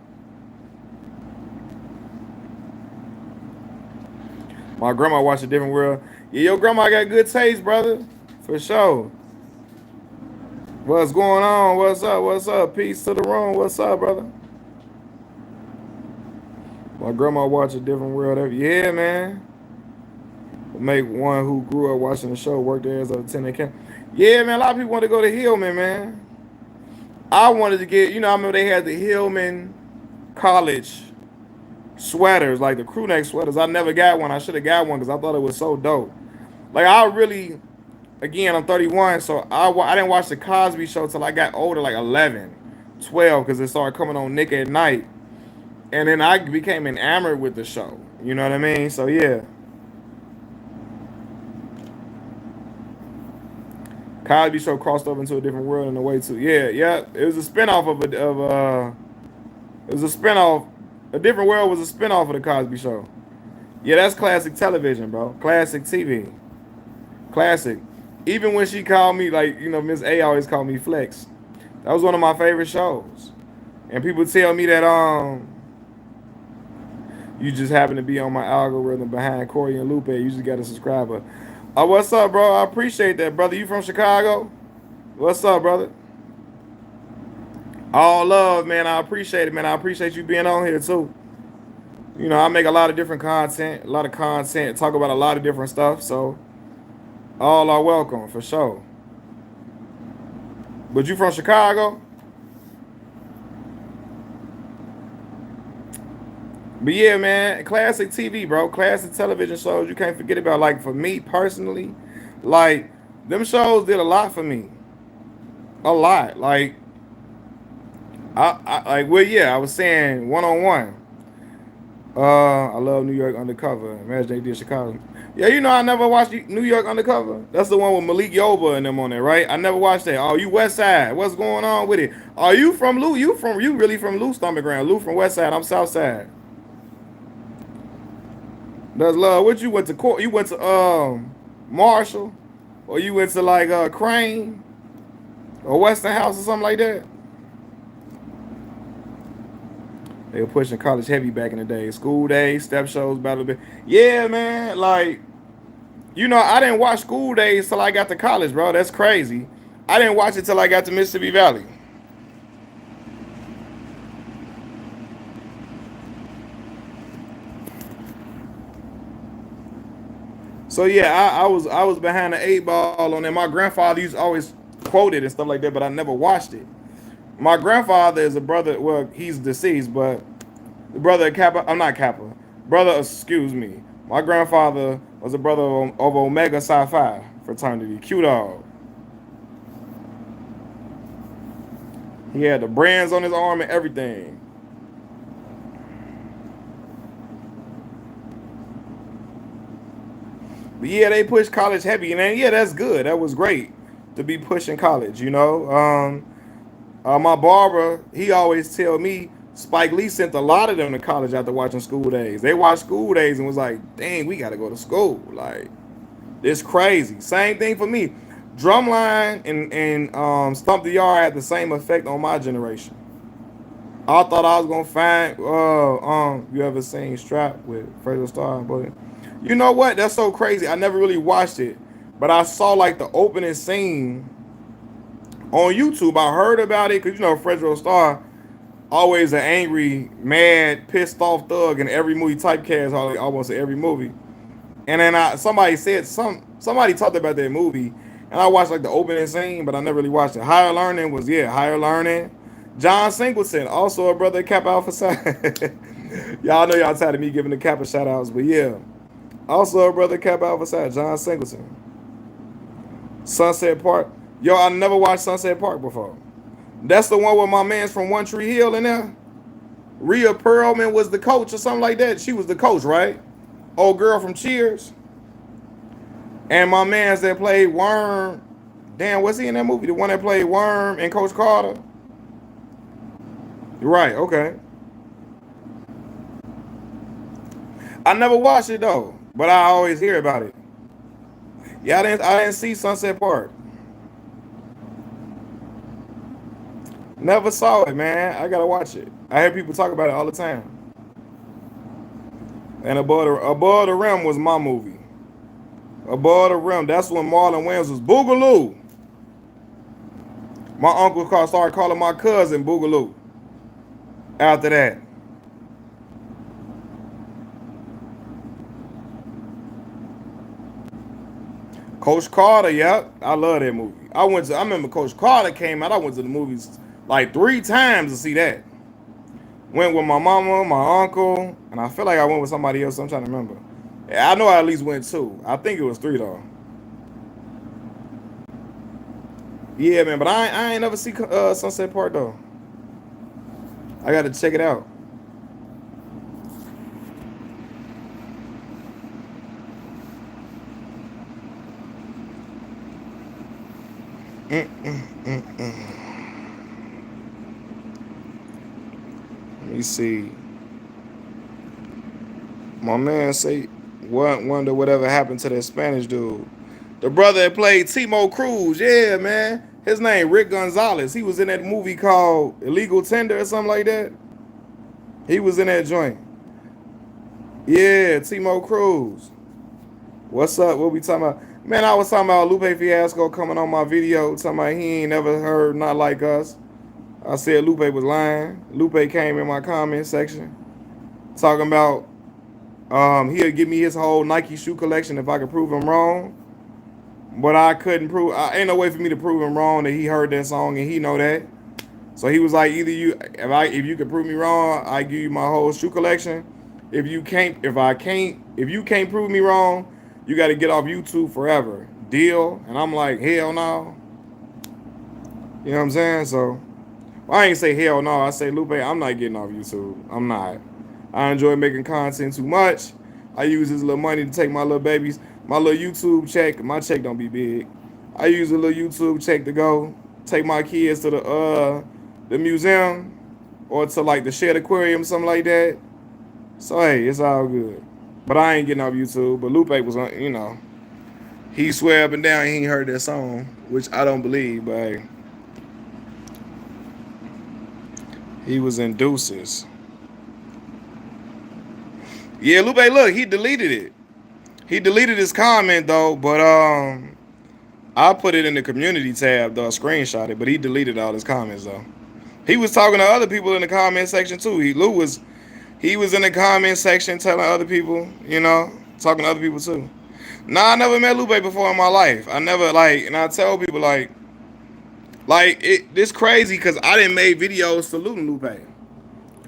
My grandma watched A Different World. Yeah, your grandma got good taste, brother. For sure. What's going on? What's up? What's up? Peace to the room. What's up, brother? My grandma watched A Different World. Yeah, man. Make one who grew up watching the show work there as a attendant camp. Yeah, man. A lot of people want to go to Hillman, man. I wanted to get, I remember they had the Hillman College sweaters, like the crew neck sweaters. I never got one. I should have got one because I thought it was so dope. Like, I really, again, I'm 31, so I didn't watch the Cosby Show till I got older, like 11, 12, because it started coming on Nick at Night. And then I became enamored with the show. You know what I mean? So, yeah. Cosby Show crossed over into a different world in a way, too. Yeah. It was a spinoff it was a spinoff. A Different World was a spinoff of the Cosby Show. Yeah, that's classic television, bro. Classic TV. Classic. Even when she called me, like, Miss A always called me Flex. That was one of my favorite shows. And people tell me that you just happen to be on my algorithm behind Corey and Lupe. You just got a subscriber. What's up, bro? I appreciate that, brother. You from Chicago? What's up, brother? All love, man. I appreciate it, man. I appreciate you being on here, too. I make a lot of different content, talk about a lot of different stuff, so all are welcome, for sure. But you from Chicago? But yeah, man, classic TV, bro. Classic television shows you can't forget about. Like, for me personally, like, them shows did a lot for me. A lot. Like, I was saying One-on-One. I love New York Undercover. Imagine they did Chicago. Yeah, I never watched New York Undercover. That's the one with Malik Yoba and them on there, right? I never watched that. Oh, you West Side. What's going on with it? Are you from Lou? You really from Lou stomach ground. Lou from West Side. I'm South Side. That's love. What you went to court? You went to Marshall? Or you went to like Crane? Or Western House or something like that? They were pushing college heavy back in the day. School Days, step shows, battle bit. Yeah, man. Like, I didn't watch School Days till I got to college, bro. That's crazy. I didn't watch it till I got to Mississippi Valley. So yeah, I was behind the 8 ball on it. My grandfather used to always quote it and stuff like that, but I never watched it. My grandfather is a brother. Well, he's deceased, but the brother of Kappa. I'm not Kappa. Brother, excuse me. My grandfather was a brother of Omega Psi Phi fraternity. Q Dog. He had the brands on his arm and everything. But yeah, they pushed college heavy, and then, yeah, that's good. That was great to be pushing college. My barber, he always tell me Spike Lee sent a lot of them to college after watching School Days. They watched School Days and was like, dang, we got to go to school. Like, it's crazy. Same thing for me. Drumline and Stomp the Yard had the same effect on my generation. I thought I was gonna find you ever seen Strap with Fraser Star? But you know what? That's so crazy. I never really watched it, but I saw like the opening scene on YouTube. I heard about it because you know Fredro Starr always an angry, mad, pissed off thug in every movie, typecast almost every movie. And then somebody talked about that movie, and I watched like the opening scene, but I never really watched it. Higher Learning was Higher Learning. John Singleton, also a brother Kappa Alpha Psi. Y'all know y'all tired of me giving the Kappa shout outs, but yeah. Also a brother Kappa Alpha Psi, John Singleton. Sunset Park. Yo, I never watched Sunset Park before. That's the one with my man's from One Tree Hill in there. Rhea Perlman was the coach or something like that. She was the coach, right? Old girl from Cheers. And my man's that played Worm. Damn, was he in that movie? The one that played Worm and Coach Carter? Right, okay. I never watched it though, but I always hear about it. Yeah, I didn't see Sunset Park. Never saw it, man. I gotta watch it. I hear people talk about it all the time. And Above the Rim was my movie. Above the Rim. That's when Marlon Wayans was Boogaloo. My uncle started calling my cousin Boogaloo. After that. Coach Carter, yep. I love that movie. I remember Coach Carter came out. I went to the movies like 3 times to see that. Went with my mama, my uncle, and I feel like I went with somebody else. I'm trying to remember. Yeah, I know I at least went 2. I think it was 3 though. Yeah, man, but I ain't never see Sunset Park though. I got to check it out. Let me see. My man say, wonder whatever happened to that Spanish dude. The brother that played Timo Cruz. Yeah, man. His name Rick Gonzalez. He was in that movie called Illegal Tender or something like that. He was in that joint. Yeah, Timo Cruz. What's up? What we talking about? Man, I was talking about Lupe Fiasco coming on my video, talking about he ain't never heard Not Like Us. I said Lupe was lying. Lupe came in my comment section talking about he'll give me his whole Nike shoe collection if I could prove him wrong. But I couldn't prove. Ain't no way for me to prove him wrong that he heard that song and he know that. So he was like, either if you can prove me wrong, I give you my whole shoe collection. If you can't prove me wrong, you got to get off YouTube forever. Deal? And I'm like, hell no. You know what I'm saying? So I ain't say hell no. I say, Lupe, I'm not getting off YouTube. I'm not. I enjoy making content too much. I use this little money to take my little babies, my little YouTube check. My check don't be big. I use a little YouTube check to go take my kids to the museum or to like the Shed Aquarium, something like that. So hey, it's all good. But I ain't getting off YouTube. But Lupe was on, he swear up and down he ain't heard that song, which I don't believe, but hey, he was in Deuces. Yeah, Lupe, look, he deleted it. He deleted his comment though, but I put it in the community tab though, screenshot it, but he deleted all his comments though. He was talking to other people in the comment section too. He was in the comment section telling other people, talking to other people too. Nah, I never met Lupe before in my life. I never and I tell people this crazy because I didn't make videos saluting Lupe.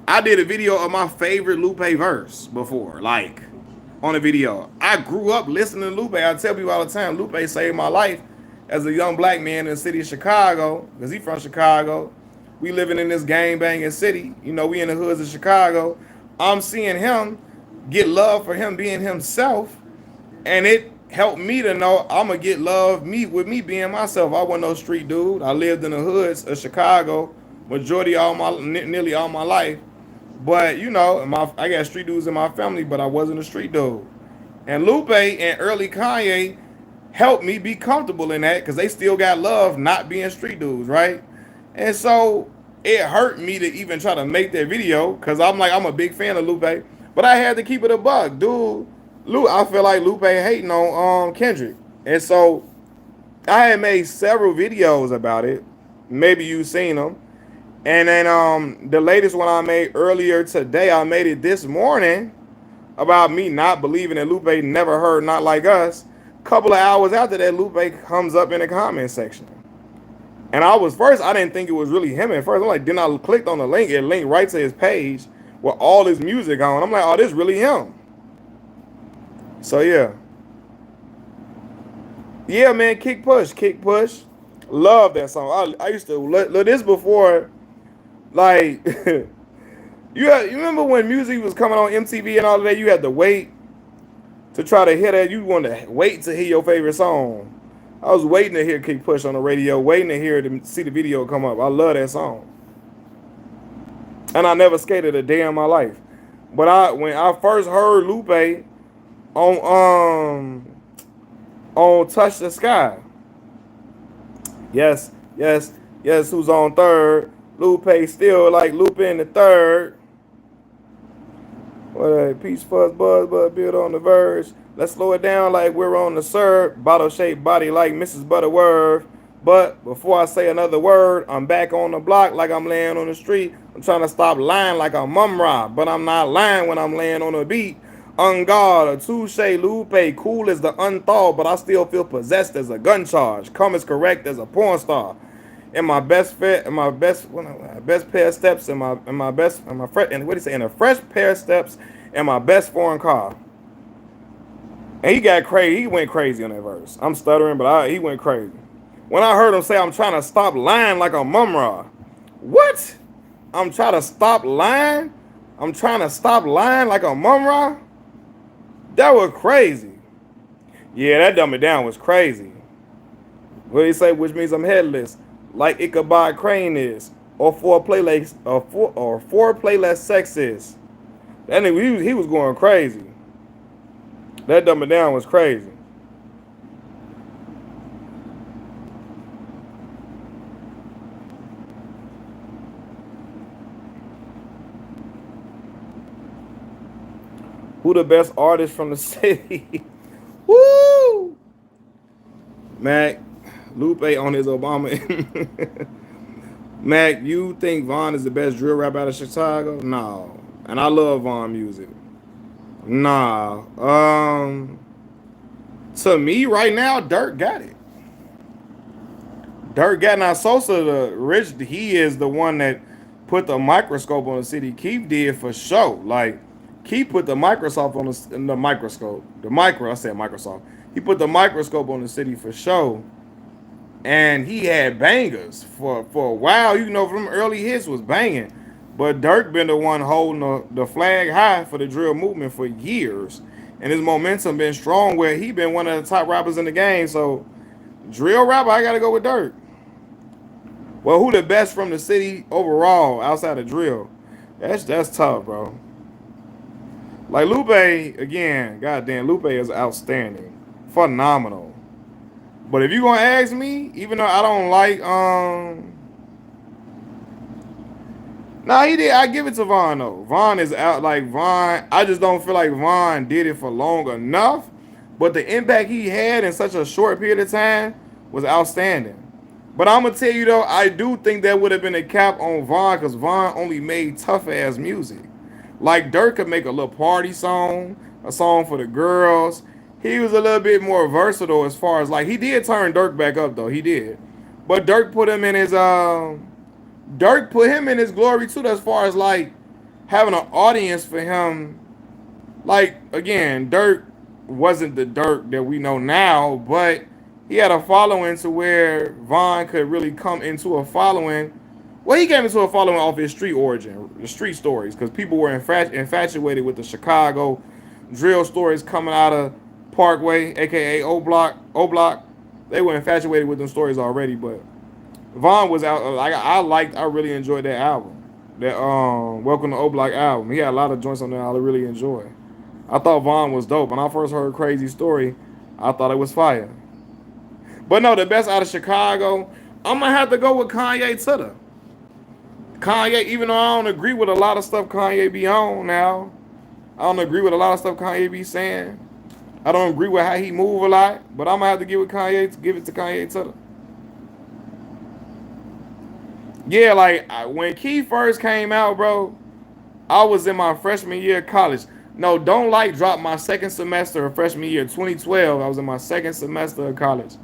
I did a video of my favorite Lupe verse before, on a video. I grew up listening to Lupe. I tell people all the time, Lupe saved my life as a young black man in the city of Chicago, because he from Chicago. We living in this gang banging city. We in the hoods of Chicago. I'm seeing him get love for him being himself, and it helped me to know I'm gonna get love with me being myself. I wasn't no street dude. I lived in the hoods of Chicago nearly all my life. But I got street dudes in my family, but I wasn't a street dude. And Lupe and early Kanye helped me be comfortable in that because they still got love not being street dudes, right? And so it hurt me to even try to make that video because I'm like, I'm a big fan of Lupe, but I had to keep it a buck, dude. I feel like Lupe hating on Kendrick, and so I had made several videos about it. Maybe you've seen them. And then the latest one I made earlier today, I made it this morning about me not believing that Lupe never heard Not Like Us. Couple of hours after that, Lupe comes up in the comment section. And I didn't think it was really him at first. I'm like, then I clicked on the link. It linked right to his page with all his music on. I'm like, oh, this really him. So yeah. Yeah, man, Kick Push. Love that song. I used to look this before, like, you remember when music was coming on MTV and all of that, you had to wait to try to hear that. You wanted to wait to hear your favorite song. I was waiting to hear Kick Push on the radio, waiting to see the video come up. I love that song. And I never skated a day in my life. But when I first heard Lupe on Touch the Sky. Yes, who's on third? Lupe still like Lupe in the third. What a peach fuzz buzz, but build on the verge. Let's slow it down like we're on the serve. Bottle-shaped body like Mrs. Butterworth. But before I say another word, I'm back on the block like I'm laying on the street. I'm trying to stop lying like I'm mum rob, but I'm not lying when I'm laying on a beat. On guard, a touche, Lupe, cool as the unthawed, but I still feel possessed as a gun charge. Come as correct as a porn star. In my best pair of steps, in a fresh pair of steps, and my best foreign car. And he went crazy on that verse. I'm stuttering, but he went crazy. When I heard him say, I'm trying to stop lying like a mumra. What? I'm trying to stop lying? I'm trying to stop lying like a mumra? That was crazy. Yeah, that dumb it down was crazy. What did he say? Which means I'm headless, like Ichabod Crane is, or four playless sex is. That nigga, he was going crazy. That dumb it down was crazy. Who the best artist from the city? Woo! Mac, Lupe on his Obama. Mac, you think Von is the best drill rapper out of Chicago? No. And I love Von music. Nah. To me, right now, Dirk got it. Now Sosa, he is the one that put the microscope on the city. Keith did for sure. Like, Keith put the Microsoft on the microscope. I said Microsoft. He put the microscope on the city for sure. And he had bangers for a while. You know, from early hits was banging. But Dirk been the one holding the flag high for the drill movement for years. And his momentum been strong where he been one of the top rappers in the game. So, drill rapper, I got to go with Dirk. Well, who the best from the city overall outside of drill? That's tough, bro. Like Lupe, again, goddamn, Lupe is outstanding. Phenomenal. But if you gonna ask me, even though I don't like he did. I give it to Von though. Von is out like Von. I just don't feel like Von did it for long enough. But the impact he had in such a short period of time was outstanding. But I'm gonna tell you though, I do think that would have been a cap on Von because Von only made tough ass music. Like Dirk could make a little party song, a song for the girls. He was a little bit more versatile as far as like he did turn Dirk back up though. He did. But Dirk put him in his glory too, as far as like having an audience for him. Like again, Dirk wasn't the Dirk that we know now, but he had a following to where Von could really come into a following. Well, he came into a following off his street origin, the street stories, because people were infatuated with the Chicago drill stories coming out of Parkway, aka O Block. They were infatuated with them stories already, but Von was out. I really enjoyed that album, that Welcome to O Block album. He had a lot of joints on there I really enjoyed. I thought Von was dope. When I first heard Crazy Story, I thought it was fire. But no, the best out of Chicago, I'm gonna have to go with Kanye Tutter. Kanye, even though I don't agree with a lot of stuff Kanye be on now, I don't agree with a lot of stuff Kanye be saying. I don't agree with how he move a lot, but I'm gonna have to give it to Kanye Tutter. Yeah, like when Key first came out, bro, I was in my freshman year of college. No, Don't Like dropped my second semester of freshman year, 2012. I was in my second semester of college.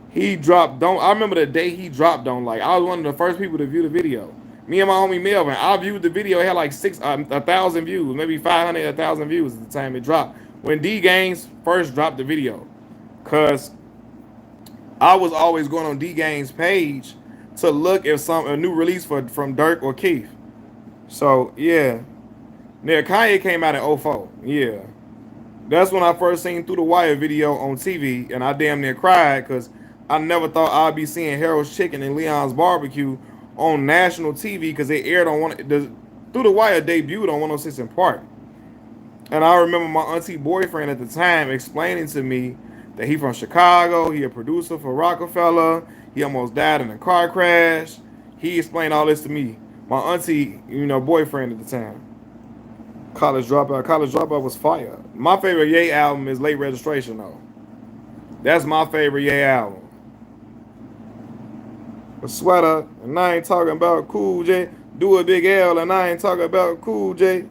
He dropped Don't. I remember the day he dropped Don't Like. I was one of the first people to view the video. Me and my homie Melvin. I viewed the video. It had like 1,000 views, maybe 500, 1,000 views at the time it dropped. When D Gaines first dropped the video, cause I was always going on D Gaines' page to look if a new release from Dirk or Keith. So yeah, yeah, Kanye came out in '04. Yeah, that's when I first seen Through the Wire video on TV, and I damn near cried because I never thought I'd be seeing Harold's Chicken and Leon's Barbecue on national TV because they aired on Through the Wire debuted on 106 in Park. And I remember my auntie boyfriend at the time explaining to me that he from Chicago, he a producer for Rockefeller, he almost died in a car crash. He explained all this to me. My auntie, boyfriend at the time. College Dropout. College Dropout was fire. My favorite Ye album is Late Registration though. That's my favorite Ye album. A sweater, and I ain't talking about Cool J. Do a big L, and I ain't talking about Cool J.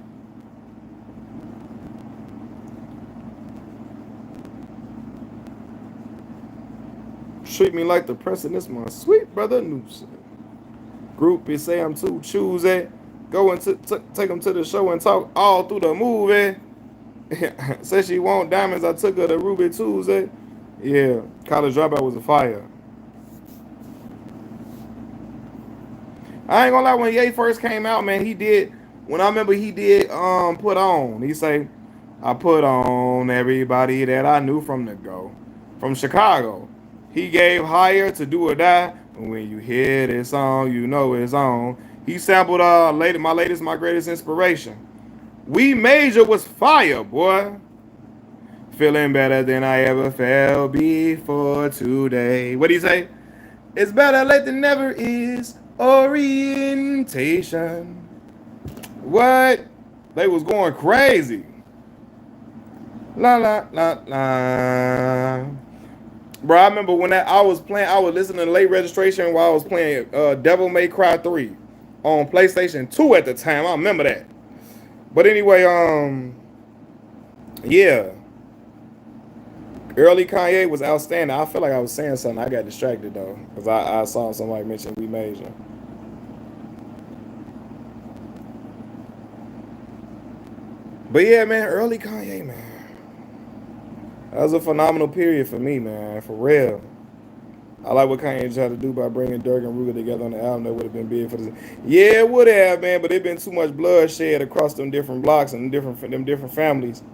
Treat me like the president, this my sweet brother Noosa. Groupie say I'm too choosy. Go and take them to the show and talk all through the movie. Said she want diamonds, I took her to Ruby Tuesday. Yeah, College Dropout was a fire. I ain't gonna lie, when Ye first came out, man, when I remember he did Put On. He say, I put on everybody that I knew from the go. From Chicago. He gave Higher to Do or Die. And when you hear this song, you know it's on. He sampled My Greatest Inspiration. We Major was fire, boy. Feeling better than I ever felt before today. What do you say? It's better late than never is orientation. What? They was going crazy. La la la la. Bro, I remember when I was listening to Late Registration while I was playing Devil May Cry 3 on PlayStation 2 at the time. I remember that. But anyway, yeah. Early Kanye was outstanding. I feel like I was saying something. I got distracted though, because I saw somebody mention We Major. But yeah, man, early Kanye, man. That was a phenomenal period for me, man, for real. I like what Kanye tried to do by bringing Dirk and Ruger together on the album. That would have been big for this. Yeah, it would have, man, but it been too much bloodshed across them different blocks and them different families.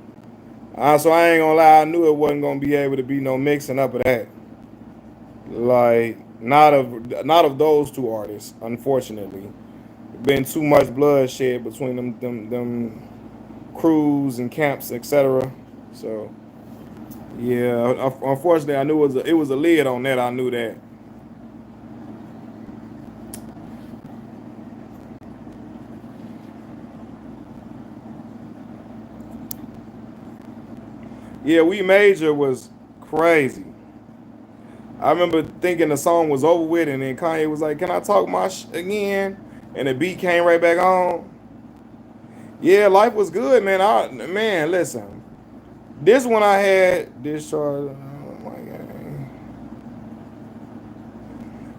So I ain't gonna lie, I knew it wasn't gonna be able to be no mixing up of that. Like, not of those two artists, unfortunately. Been too much bloodshed between them crews and camps, etc. So yeah, unfortunately, I knew it was a lid on that. I knew that. Yeah, We Major was crazy. I remember thinking the song was over with, and then Kanye was like, "Can I talk my again?" And the beat came right back on. Yeah, life was good, man. Man, listen. This one I had discharge. Oh my God.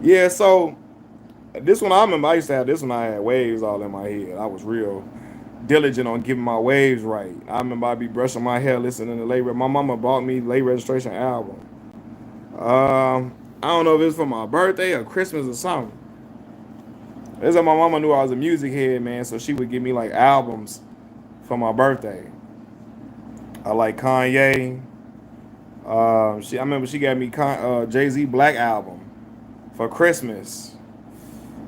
Yeah, so this one I remember I used to have this one. I had waves all in my head. I was real diligent on getting my waves right. I remember I'd be brushing my hair listening to Late. My mama bought me Late Registration album. I don't know if it was for my birthday or Christmas or something. It's like my mama knew I was a music head, man, so she would give me like albums for my birthday. I like Kanye. I remember she got me Jay-Z Black album for Christmas.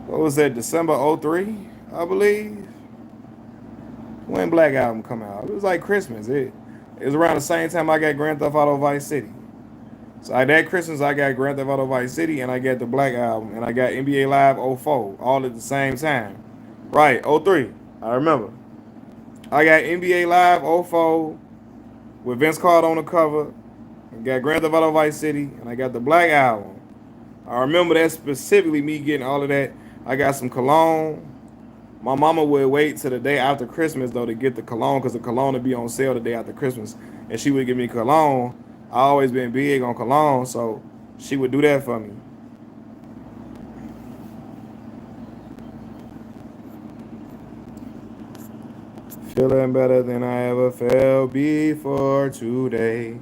What was that? December 03, I believe. When Black album come out? It was like Christmas. It was around the same time I got Grand Theft Auto Vice City. So that Christmas, I got Grand Theft Auto Vice City, and I got the Black Album, and I got NBA Live '04, all at the same time. Right, '03. I remember. I got NBA Live '04 with Vince Carter on the cover. I got Grand Theft Auto Vice City, and I got the Black Album. I remember that specifically, me getting all of that. I got some cologne. My mama would wait till the day after Christmas, though, to get the cologne, because the cologne would be on sale the day after Christmas. And she would give me cologne. I always been big on cologne, so she would do that for me. Feeling better than I ever felt before today.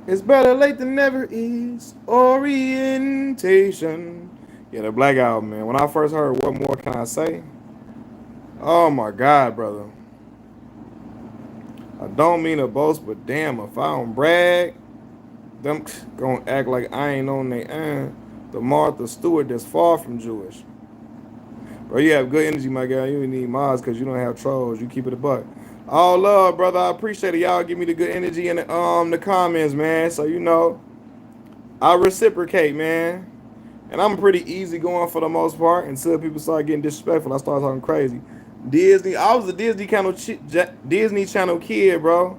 It's better late than never is orientation. Yeah, the Black Album, man. When I first heard What More Can I Say? Oh my God, brother. I don't mean to boast, but damn, if I don't brag, them gonna act like I ain't on they end. The Martha Stewart that's far from Jewish. Bro, you have good energy, my guy. You need mods because you don't have trolls. You keep it a buck. All love, brother. I appreciate it. Y'all give me the good energy in the comments, man. So, I reciprocate, man. And I'm pretty easy going for the most part until people start getting disrespectful. I start talking crazy. Disney. I was a Disney Channel kid, bro.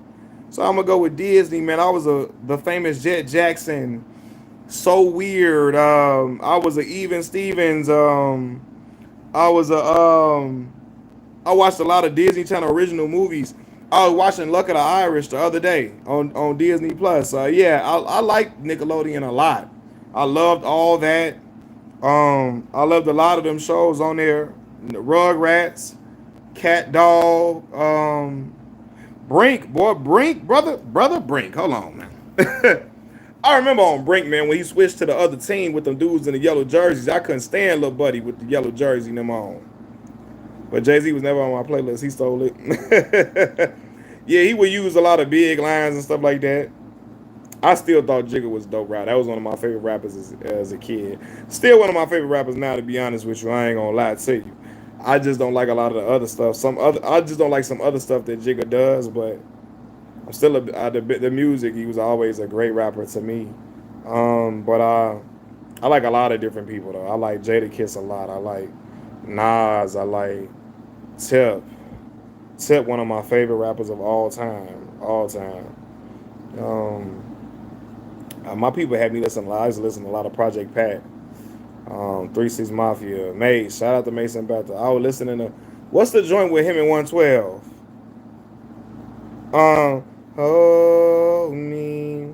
So I'm gonna go with Disney, man. I was the famous Jet Jackson. So weird. I was a Even Stevens. I watched a lot of Disney Channel original movies. I was watching Luck of the Irish the other day on Disney Plus. Yeah, I like Nickelodeon a lot. I loved all that. I loved a lot of them shows on there. Rugrats, Cat Dog, Brink, brother Brink. Hold on, man. I remember on Brink, man, when he switched to the other team with them dudes in the yellow jerseys. I couldn't stand Lil Buddy with the yellow jersey in them on. But Jay-Z was never on my playlist. He stole it. Yeah, he would use a lot of big lines and stuff like that. I still thought Jigga was dope, right? That was one of my favorite rappers as a kid. Still one of my favorite rappers now, to be honest with you. I ain't gonna lie to you. I just don't like a lot of the other stuff. I just don't like some other stuff that Jigga does, but I'm still the music. He was always a great rapper to me. But I like a lot of different people though. I like Jadakiss a lot. I like Nas. I like Tip. Tip, one of my favorite rappers of all time. My people had me listen a lot. I used to listen to a lot of Project Pat, 3 6 Mafia, Mace. Shout out to Mason Bethel. I was listening to what's the joint with him in 112? Hold me.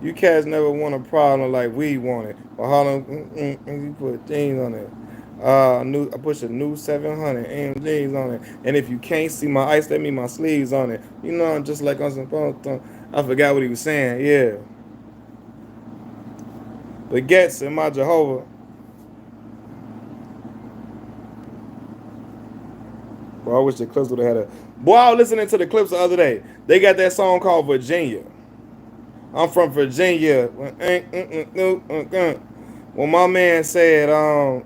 You cats never want a problem like we want it. But Harlem, you put things on it. I push a new 700 AMGs on it. And if you can't see my ice, that mean my sleeves on it. I'm just like on some. I forgot what he was saying. Yeah. The Gets in my Jehovah. Bro, I wish the Clips would have had a. Boy, I was listening to the Clips the other day. They got that song called Virginia. I'm from Virginia. When my man said,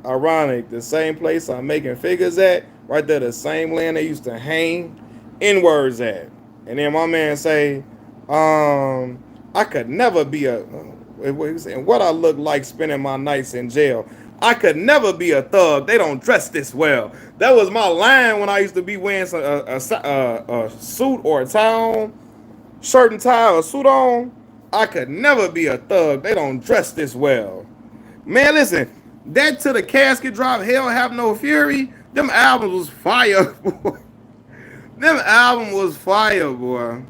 ironic, the same place I'm making figures at, right there, the same land they used to hang N-words at. And then my man say, I could never be what I look like spending my nights in jail. I could never be a thug. They don't dress this well. That was my line when I used to be wearing a suit or a tie on, shirt and tie or a suit on. I could never be a thug. They don't dress this well. Man, listen, that To the Casket drop, Hell Have No Fury, them albums was fire, boy. Them album was fire, boy.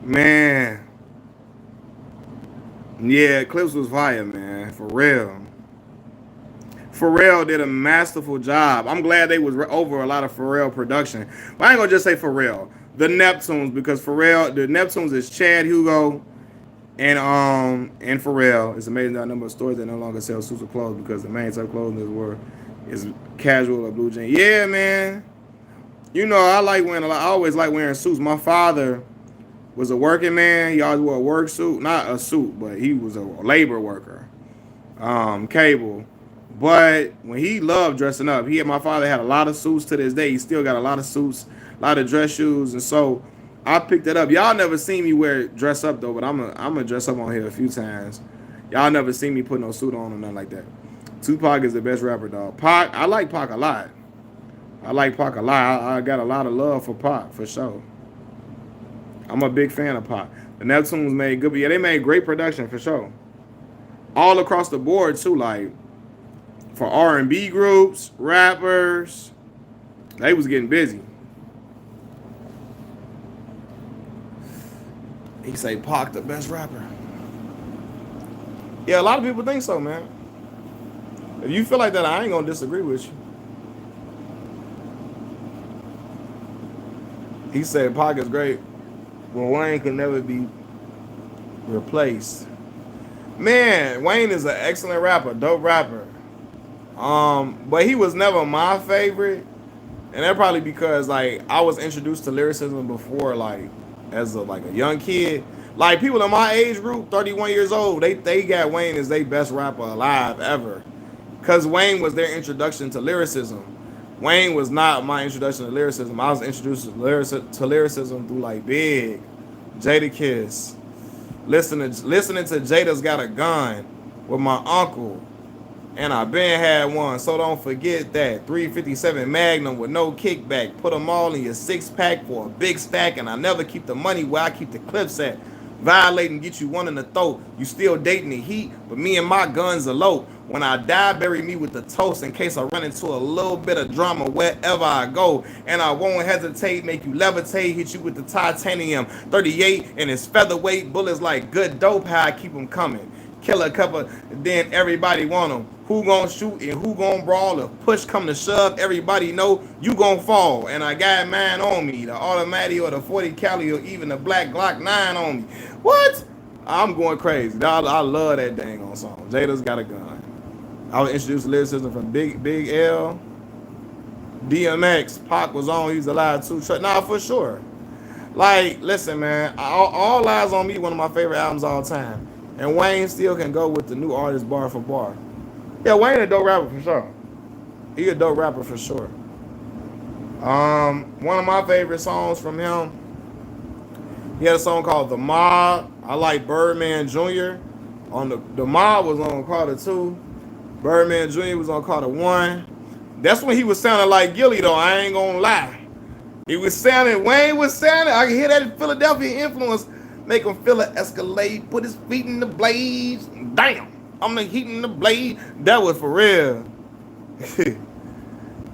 Man. Yeah, Clips was fire, man. For real. Pharrell did a masterful job. I'm glad they was over a lot of Pharrell production. But I ain't gonna just say Pharrell. The Neptunes, because the Neptunes is Chad Hugo and Pharrell. It's amazing that number of stores that no longer sell suits or clothes because the main type of clothing is casual or blue jeans. Yeah, man. I always like wearing suits. My father was a working man. He always wore a work suit, not a suit, but he was a labor worker. Cable. But when he loved dressing up, he and my father had a lot of suits to this day. He still got a lot of suits, a lot of dress shoes, and so I picked it up. Y'all never seen me wear dress up though, but I'm gonna dress up on here a few times. Y'all never seen me put no suit on or nothing like that. Tupac is the best rapper, dog. Pac, I like Pac a lot. I like Pac a lot. I got a lot of love for Pac for sure. I'm a big fan of Pac. The Neptunes made good, but yeah, they made great production for sure. All across the board too, like for R&B groups, rappers, they was getting busy. He say Pac the best rapper. Yeah, a lot of people think so, man. If you feel like that, I ain't gonna disagree with you. He said Pac is great, but Wayne can never be replaced. Man, Wayne is an excellent rapper, dope rapper. But he was never my favorite, and that probably because like I was introduced to lyricism before, like as a young kid. Like people in my age group, 31 years old, they got Wayne as their best rapper alive ever, cause Wayne was their introduction to lyricism. Wayne was not my introduction to lyricism. I was introduced to lyricism through like Big, Jadakiss, listening to Jada's Got a Gun with my uncle. And I been had one, so don't forget that 357 Magnum with no kickback. Put them all in your 6-pack for a big stack, and I never keep the money where I keep the clips at. Violating, get you one in the throat. You still dating the heat, but me and my guns are low. When I die, bury me with the toast in case I run into a little bit of drama wherever I go. And I won't hesitate, make you levitate, hit you with the titanium 38 and it's featherweight bullets like good dope. How I keep them coming. Kill a couple, then everybody want them. Who gonna shoot and who gonna brawl? If push come to shove, everybody know you gonna fall. And I got mine on me, the automatic or the 40 cali or even the black Glock 9 on me. What? I'm going crazy. I love that dang on song. Jada's Got a Gun. I was introduced to lyricism from Big L, DMX. Pac was on. He was alive too. Nah, for sure. Like, listen, man. All Eyes on Me, one of my favorite albums of all time. And Wayne still can go with the new artist bar for bar. Yeah, Wayne a dope rapper for sure. He a dope rapper for sure. One of my favorite songs from him, he had a song called The Mob. I like Birdman Jr. On the Mob was on Carter 2. Birdman Jr. was on Carter 1. That's when he was sounding like Gilly though, I ain't gonna lie. Wayne was sounding, I can hear that Philadelphia influence. Make him feel it escalate, put his feet in the blades. Damn, I'm the heat in the blade. That was for real.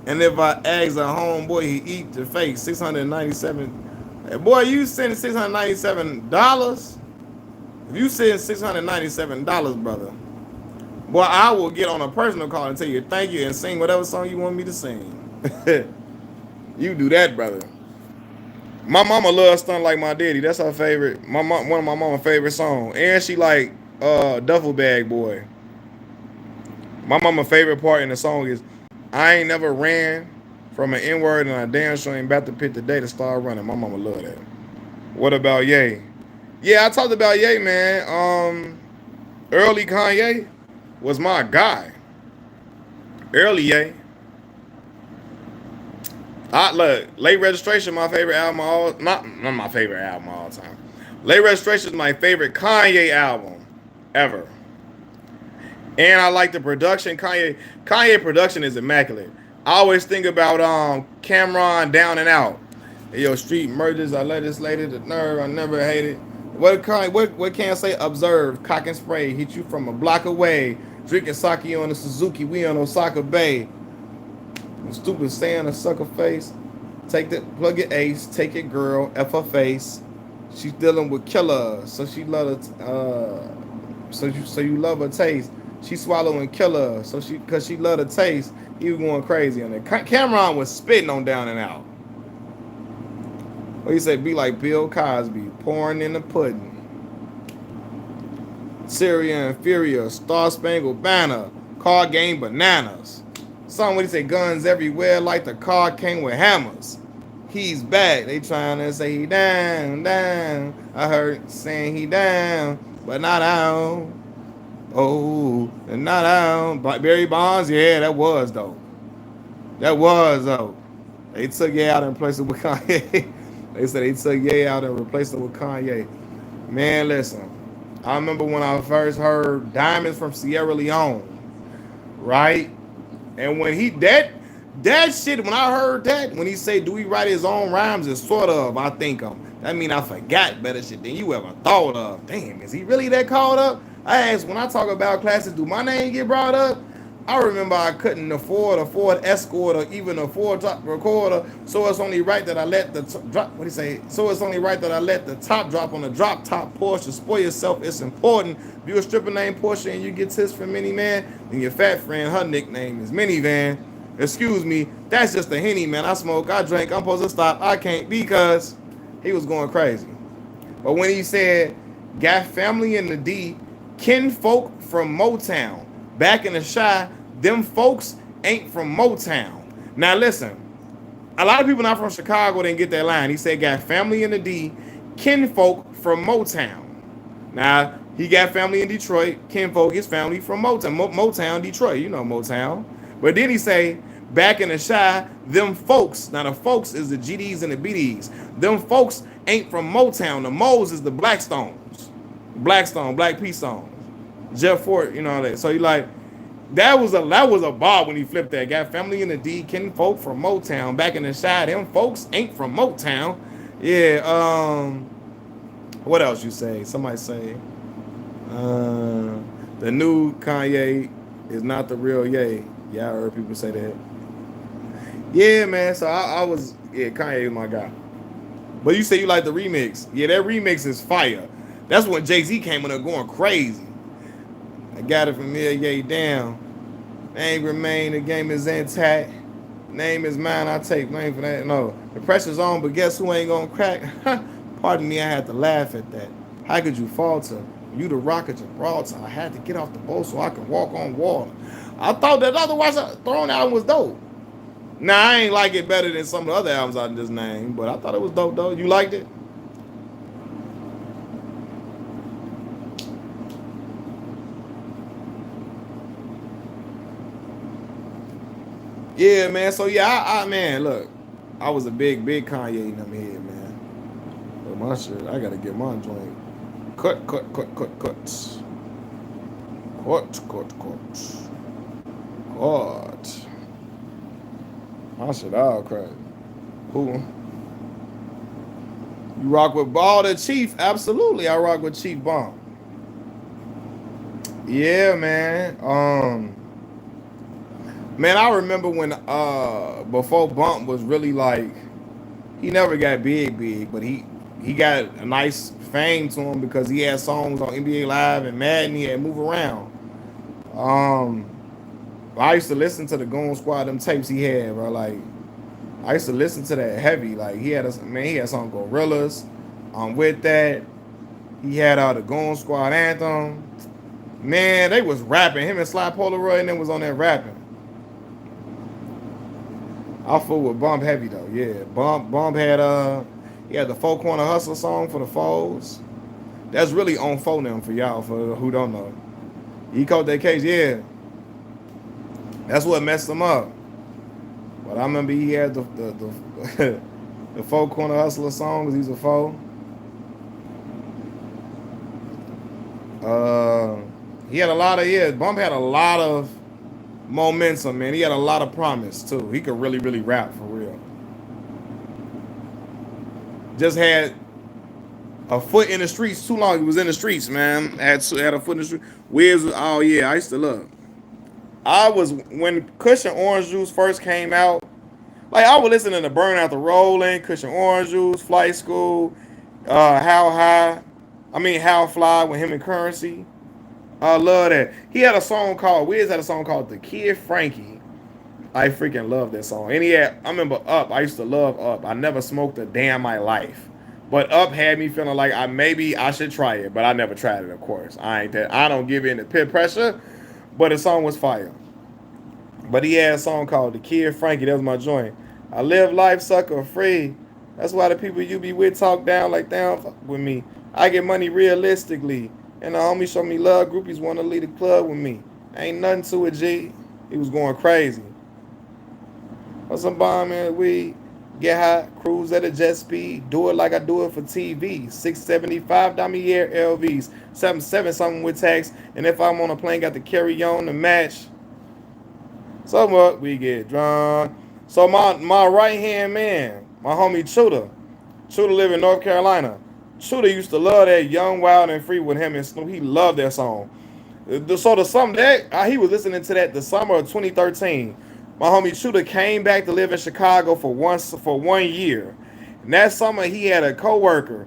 And if I ask a homeboy, he eat the face. $697. Hey, boy, you sending $697? If you send $697, brother, boy, I will get on a personal call and tell you thank you and sing whatever song you want me to sing. You do that, brother. My mama loves Stunt Like My Daddy. That's her favorite. One of my mama's favorite songs. And she like Duffel Bag Boy. My mama's favorite part in the song is I ain't never ran from an N-word and I damn sure ain't about to pick the day to start running. My mama love that. What about Ye? Yeah, I talked about Ye, man. Early Kanye was my guy. Early Ye. Look, Late Registration, my favorite album not my favorite album all time. Late Registration is my favorite Kanye album ever. And I like the production. Kanye production is immaculate. I always think about Cameron Down and Out. Hey, yo, street mergers, I legislated the nerve, I never hated. What can I say? Observe, cock and spray, hit you from a block away. Drinking sake on the Suzuki, we on Osaka Bay. Stupid saying a sucker face. Take that, plug your ace, take it girl, F her face. She's dealing with killer, so she love it. So you love her taste. She swallowing killer, cause she love the taste. He was going crazy on it. Cameron was spitting on Down and Out. What he said? Be like Bill Cosby, pouring in the pudding. Syria Inferior, Star Spangled Banner, Card Game Bananas. Something when he say guns everywhere like the car came with hammers. He's back. They trying to say he down. I heard saying he down, but not out. Oh, and not down. Blackberry Bonds, yeah, that was though. That was though. They took Ye out and replaced it with Kanye. They said they took Ye out and replaced it with Kanye. Man, listen. I remember when I first heard Diamonds from Sierra Leone, right? And when that shit, when I heard that, when he say, do he write his own rhymes? It's sort of, I think that mean I forgot better shit than you ever thought of. Damn, is he really that caught up? I asked, when I talk about classes, do my name get brought up? I remember I couldn't afford a Ford Escort or even a Ford top recorder, so it's only right that I let the drop. What do you say? So it's only right that I let the top drop on the drop top Porsche. Spoil yourself, it's important. If you a stripper named Porsche and you get tips from Mini Man, then your fat friend, her nickname is Minivan. Excuse me, that's just a Henny, man. I smoke, I drink, I'm supposed to stop, I can't, because he was going crazy. But when he said, got family in the D, kinfolk from Motown, back in the Chi, them folks ain't from Motown. Now listen, a lot of people not from Chicago didn't get that line. He said, got family in the D, kinfolk from Motown. Now, he got family in Detroit, kinfolk, his family from Motown. Motown, Detroit, you know Motown. But then he say, back in the Chi, them folks, now the folks is the GDs and the BDs. Them folks ain't from Motown. The Mo's is the Blackstones. Blackstone, Black Peace songs. Jeff Fort, you know that. So he like, that was a bar when he flipped that. Got family in the D, kinfolk from Motown. Back in the Chi, them folks ain't from Motown. Yeah, what else you say? Somebody say, the new Kanye is not the real Ye. Yeah, I heard people say that. Yeah, man. So Kanye is my guy. But you say you like the remix. Yeah, that remix is fire. That's when Jay-Z came in there going crazy. I got it from Ye down. Name remain, the game is intact. Name is mine, I take blame for that. No, the pressure's on, but guess who ain't gonna crack? Pardon me, I had to laugh at that. How could you falter? You the rock at Gibraltar. I had to get off the boat so I could walk on water. I thought that otherwise Throne album was dope. Now, I ain't like it better than some of the other albums I just named, but I thought it was dope, though. You liked it? Yeah, man. So, yeah, I man, look. I was a big Kanye in them head, man. But my shit, I got to get my joint. Cut. Cut. My shit all crazy. Who? You rock with Ball the Chief? Absolutely, I rock with Chief Bomb. Yeah, man. Man, I remember when before Bump was really like, he never got big, but he got a nice fame to him because he had songs on NBA Live and Madden. He had Move Around. Um, I used to listen to the Goon Squad, them tapes he had, bro. Like, I used to listen to that heavy. Like, he had a song Gorillas. With that, he had the Goon Squad anthem. Man, they was rapping. Him and Sly Polaroid and them was on there rapping. I fool with Bump heavy though. Yeah, Bump had he had the Four Corner Hustler song for the Foes. That's really on phone them for y'all for who don't know. He caught that case, yeah. That's what messed him up. But I remember he had the the Four Corner Hustler song because he's a foe. He had a lot of Bump had a lot of momentum, man. He had a lot of promise too. He could really rap for real. Just had a foot in the streets too long. He was in the streets, man. Had a foot in the street. Wiz, oh yeah, I used to love. I was when Cushion Orange Juice first came out. Like I was listening to Burn Out the Rolling, Cushion Orange Juice, Flight School, How High. How Fly with him and Currency. I love that. He had a song called Wiz had a song called The Kid Frankie. I freaking love that song. And I remember Up. I used to love Up. I never smoked a day in my life. But Up had me feeling like maybe I should try it, but I never tried it, of course. I don't give in to peer pressure, but the song was fire. But he had a song called The Kid Frankie. That was my joint. I live life sucker free. That's why the people you be with talk down like down with me. I get money realistically. And the homie showed me love. Groupies want to lead the club with me. Ain't nothing to it, G. He was going crazy. On some bomb and weed. Get high, cruise at a jet speed. Do it like I do it for TV. 675 Damier LVs. 77 something with tax. And if I'm on a plane, got to carry on the match. So what? We get drunk. So my right hand man, my homie Chuda. Chuda live in North Carolina. Chuda used to love that Young, Wild, and Free with him and Snoop. He loved that song. So the summer that he was listening to that the summer of 2013. My homie Chuda came back to live in Chicago for 1 year. And that summer he had a coworker.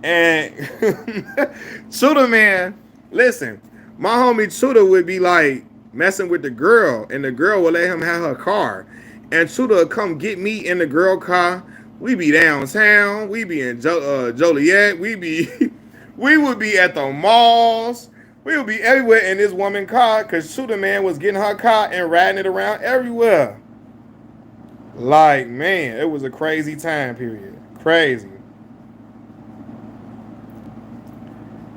And Chuda, man, listen, my homie Chuda would be like messing with the girl, and the girl would let him have her car. And Chuda would come get me in the girl car. We be downtown. We be in Joliet. We would be at the malls. We would be everywhere in this woman car because Shooter Man was getting her car and riding it around everywhere. Like, man, it was a crazy time period. Crazy.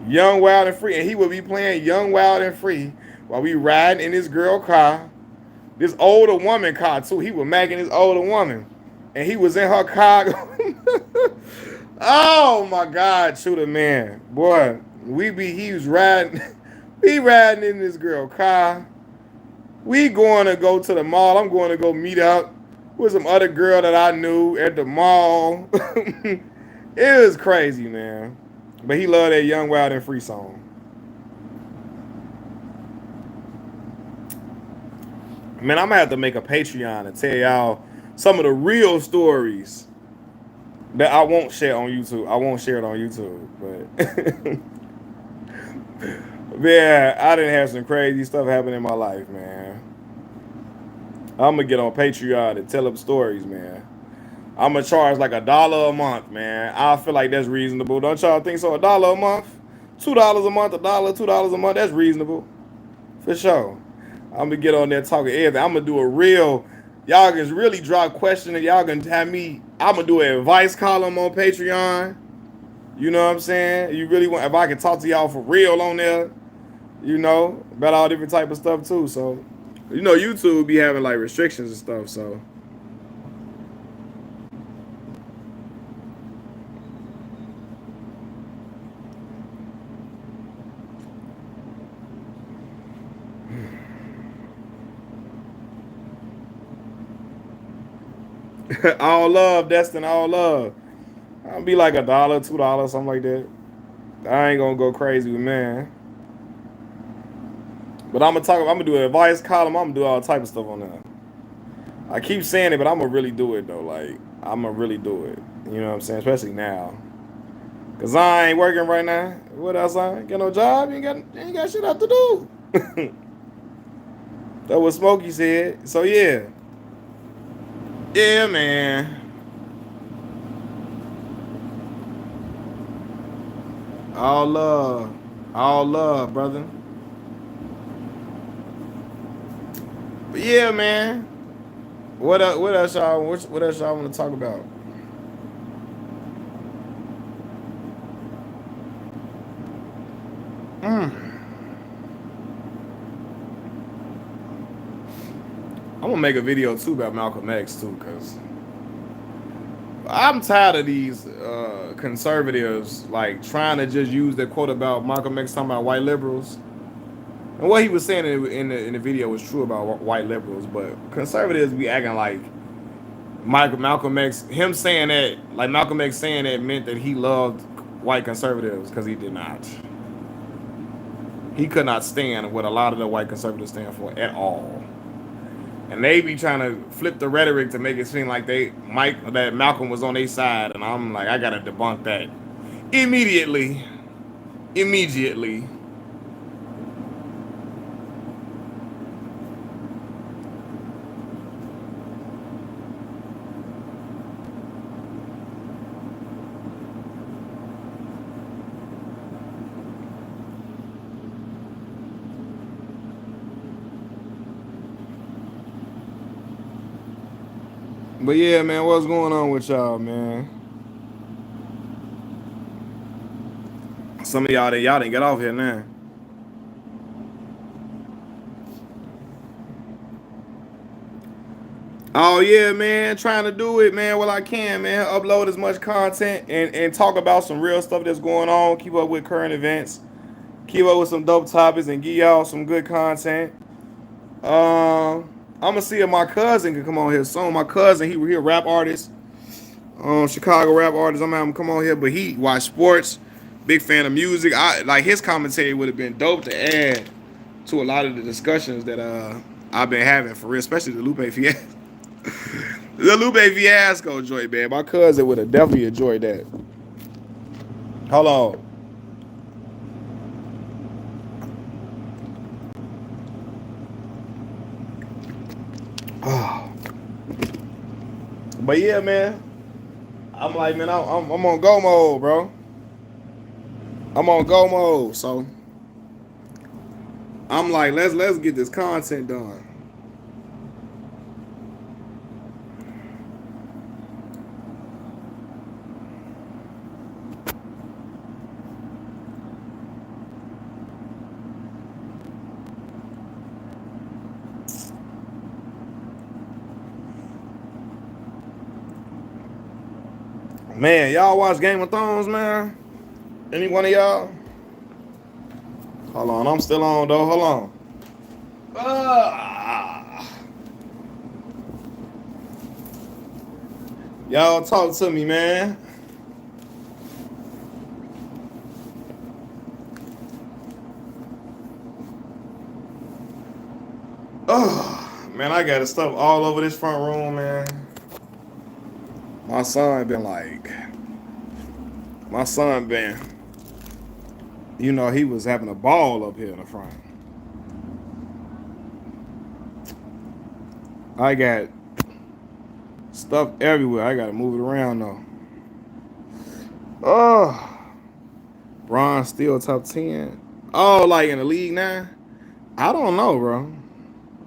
Young, Wild, and Free. And he would be playing Young, Wild, and Free while we riding in this girl car. This older woman car, too. He was macking this older woman. And he was in her car. Oh, my God, Shooter Man. Boy, he was riding. We riding in this girl car. We going to go to the mall. I'm going to go meet up with some other girl that I knew at the mall. It was crazy, man. But he loved that Young, Wild, and Free song. Man, I'm going to have to make a Patreon and tell y'all some of the real stories that I won't share on YouTube. I won't share it on YouTube, but yeah, I done have some crazy stuff happen in my life, man. I'm gonna get on Patreon and tell up stories, man. I'm gonna charge like $1 a month, man. I feel like that's reasonable. Don't y'all think so? $1 a month, $2 a month, $2 a month. That's reasonable, for sure. I'm gonna get on there talking everything. I'm gonna do a real. Y'all can really drop questions and y'all can have me. I'm gonna do an advice column on Patreon. You know what I'm saying? You really want, if I can talk to y'all for real on there, you know, about all different type of stuff too. So, you know, YouTube be having like restrictions and stuff. So, all love, Destin, all love. I'll be like $1, $2, something like that. I ain't gonna go crazy with man. But I'm gonna do an advice column. I'm gonna do all type of stuff on there. I keep saying it, but I'm gonna really do it though. Like, I'm gonna really do it. You know what I'm saying? Especially now. Cause I ain't working right now. What else? I ain't got no job. You ain't got shit else to do. That's what Smokey said. So yeah. Yeah, man. All love, brother. But yeah, man. What else y'all want to talk about? I'm gonna make a video too about Malcolm X too, cause I'm tired of these conservatives like trying to just use that quote about Malcolm X talking about white liberals. And what he was saying in the video was true about white liberals, but conservatives be acting like Malcolm X, him saying that, like Malcolm X saying that meant that he loved white conservatives, because he did not. He could not stand what a lot of the white conservatives stand for at all. And they be trying to flip the rhetoric to make it seem like that Malcolm was on their side, and I'm like, I gotta debunk that immediately. But yeah, man, what's going on with y'all, man? Some of y'all didn't get off here now. Oh yeah, man. Trying to do it, man. Well, I can, man. Upload as much content and talk about some real stuff that's going on. Keep up with current events. Keep up with some dope topics and give y'all some good content. I'm gonna see if my cousin can come on here soon. My cousin, he a rap artist, Chicago rap artist. I'm gonna have him come on here, but he watch sports. Big fan of music. I like his commentary would have been dope to add to a lot of the discussions that I've been having for real, especially the Lupe Fiasco. The Lupe Fiasco joint, man. My cousin would have definitely enjoyed that. Hold on. Oh. But yeah, man. I'm like, man, I'm on go mode, bro. I'm on go mode, so I'm like, let's get this content done. Man, y'all watch Game of Thrones, man? Any one of y'all? Hold on, I'm still on though. Hold on. Y'all talk to me, man. Oh, man, I got stuff all over this front room, man. My son been, you know, he was having a ball up here in the front. I got stuff everywhere. I gotta move it around though. Oh, Bron still top 10. Oh, like in the league now? I don't know, bro.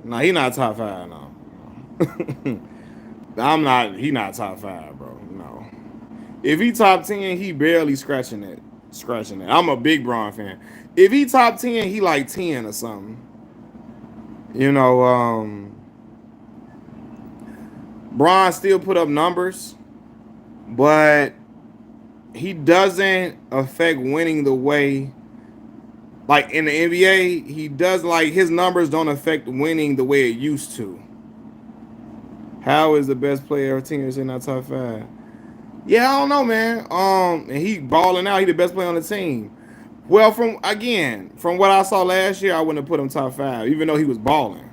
No, he not top 5 now. He not top 5, bro. No. If he top 10, he barely scratching it. I'm a big Bron fan. If he top 10, he like 10 or something. You know, Bron still put up numbers, but he doesn't affect winning the way, like in the NBA, he does, like his numbers don't affect winning the way it used to. How is the best player of 10 years in that top 5? Yeah, I don't know, man. And he balling out. He the best player on the team. Well, from what I saw last year, I wouldn't have put him top 5, even though he was balling.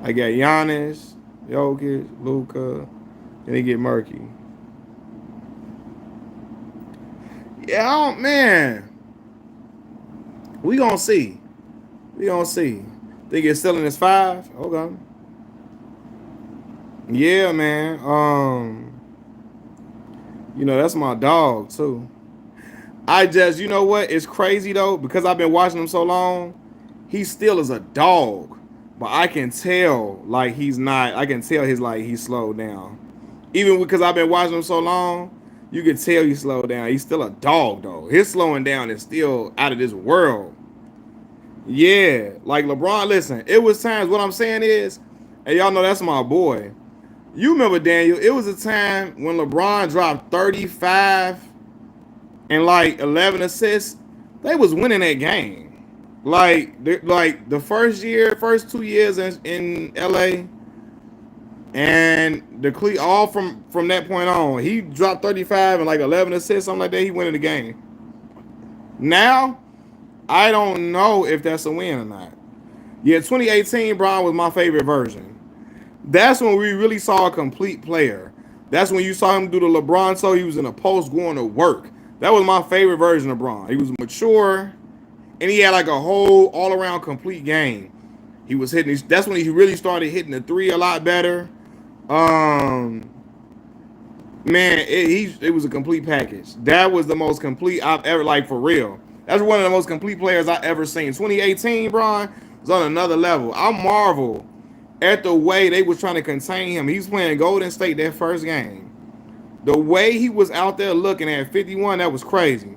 I got Giannis, Jokic, Luka, and they get murky. Yeah, man. We gonna see. Think it's still in his 5? Okay. Yeah, man. You know, that's my dog too. You know what? It's crazy though, because I've been watching him so long. He still is a dog, but I can tell like he's not. I can tell he's slowed down. Even because I've been watching him so long, you can tell he slowed down. He's still a dog though. His slowing down is still out of this world. Yeah, like LeBron. Listen, it was times. What I'm saying is, and y'all know that's my boy. You remember, Daniel, it was a time when LeBron dropped 35 and like 11 assists. They was winning that game. Like the first 2 years in LA, and all from that point on, he dropped 35 and like 11 assists, something like that. He winning the game. Now, I don't know if that's a win or not. Yeah, 2018, Bron was my favorite version. That's when we really saw a complete player. That's when you saw him do the LeBron, so he was in a post going to work. That was my favorite version of Bron. He was mature, and he had like a whole all-around complete game. He was hitting. That's when he really started hitting the 3 a lot better. Man, it was a complete package. That was the most complete I've ever, like, for real. That's one of the most complete players I ever seen. 2018, Bron was on another level. I marvel at the way they was trying to contain him. He's playing Golden State that first game. The way he was out there looking at 51, that was crazy.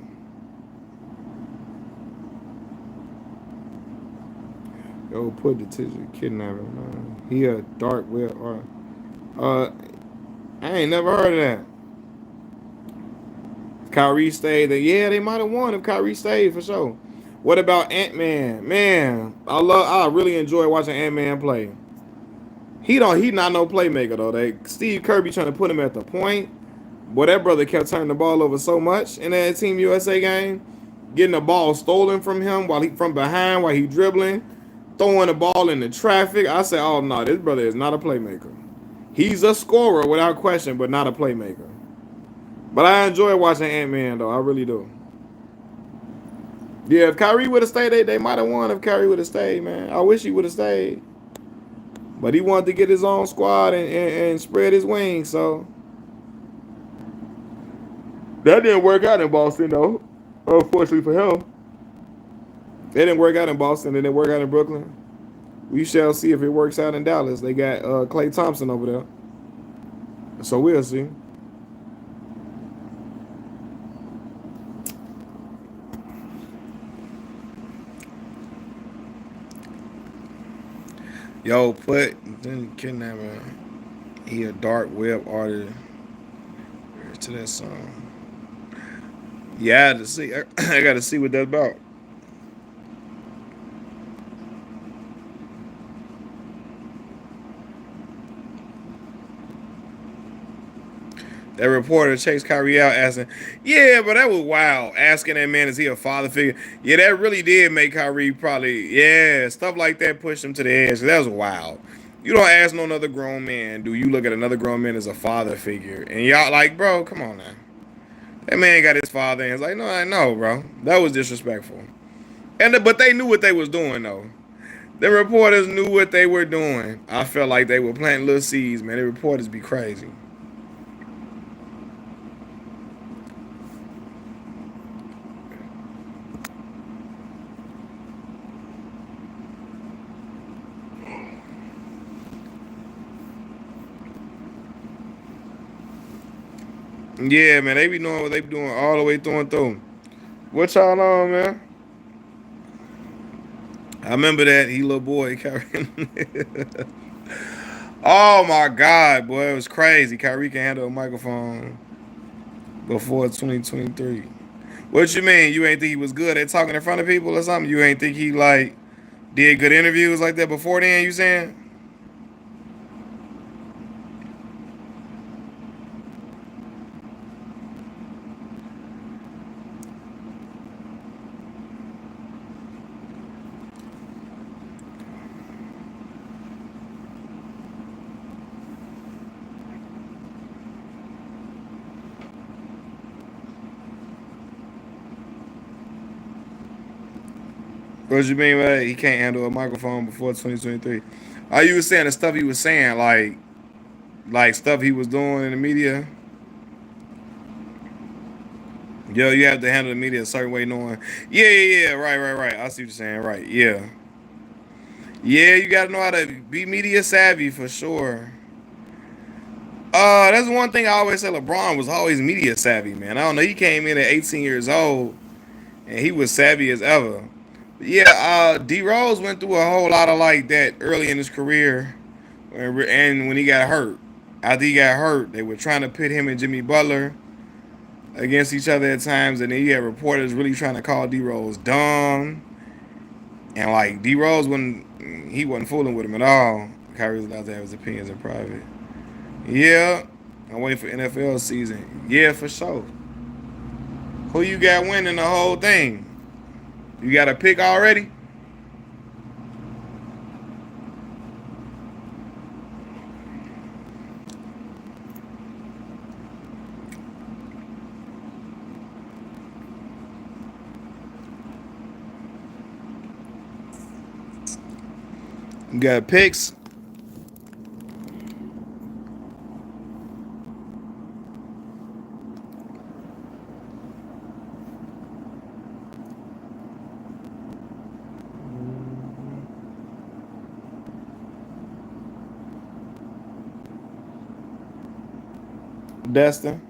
Yo, put the tissue kidnapping, man. He a dark web or I ain't never heard of that. Kyrie stayed. Yeah, they might have won if Kyrie stayed for sure. What about Ant-Man? Man, I really enjoy watching Ant-Man play. He not no playmaker though. Steve Kerr trying to put him at the point. Boy, that brother kept turning the ball over so much in that Team USA game, getting the ball stolen from him while he from behind while he dribbling, throwing the ball into traffic. I said, oh no, this brother is not a playmaker. He's a scorer without question, but not a playmaker. But I enjoy watching Ant-Man though. I really do. Yeah, if Kyrie would have stayed, they might have won if Kyrie would have stayed, man. I wish he would have stayed. But he wanted to get his own squad and spread his wings, so that didn't work out in Boston though. Unfortunately for him. It didn't work out in Boston, it didn't work out in Brooklyn. We shall see if it works out in Dallas. They got Klay Thompson over there. So we'll see. Yo, put kidnapper. He a dark web artist. To that song. Yeah, I had to see. I got to see what that's about. That reporter chased Kyrie out asking, yeah, but that was wild. Asking that man, is he a father figure? Yeah, that really did make Kyrie probably, yeah, stuff like that pushed him to the edge. That was wild. You don't ask no other grown man, do you look at another grown man as a father figure? And y'all like, bro, come on now. That man got his father and it's like, no, I know, bro. That was disrespectful. But they knew what they was doing, though. The reporters knew what they were doing. I felt like they were planting little seeds, man. The reporters be crazy. Yeah, man, they be knowing what they be doing all the way through and through. What y'all on, man? I remember that he little boy carrying. Oh my God, boy, it was crazy. Kyrie can handle a microphone before 2023. What you mean? You ain't think he was good at talking in front of people or something? You ain't think he like did good interviews like that before then? You saying? What you mean by he can't handle a microphone before 2023? Are you was saying the stuff he was saying, like stuff he was doing in the media? Yo, you have to handle the media a certain way, knowing. Yeah. Right. I see what you're saying. Right. Yeah. Yeah, you gotta know how to be media savvy for sure. That's one thing I always say. LeBron was always media savvy, man. I don't know. He came in at 18 years old, and he was savvy as ever. Yeah, D Rose went through a whole lot of like that early in his career, and when he got hurt. After he got hurt, they were trying to pit him and Jimmy Butler against each other at times, and then you had reporters really trying to call D Rose dumb, and like D Rose wasn't fooling with him at all. Kyrie was allowed to have his opinions in private. Yeah, I'm waiting for NFL season. Yeah, for sure. Who you got winning the whole thing? You got a pick already? You got picks? Destin?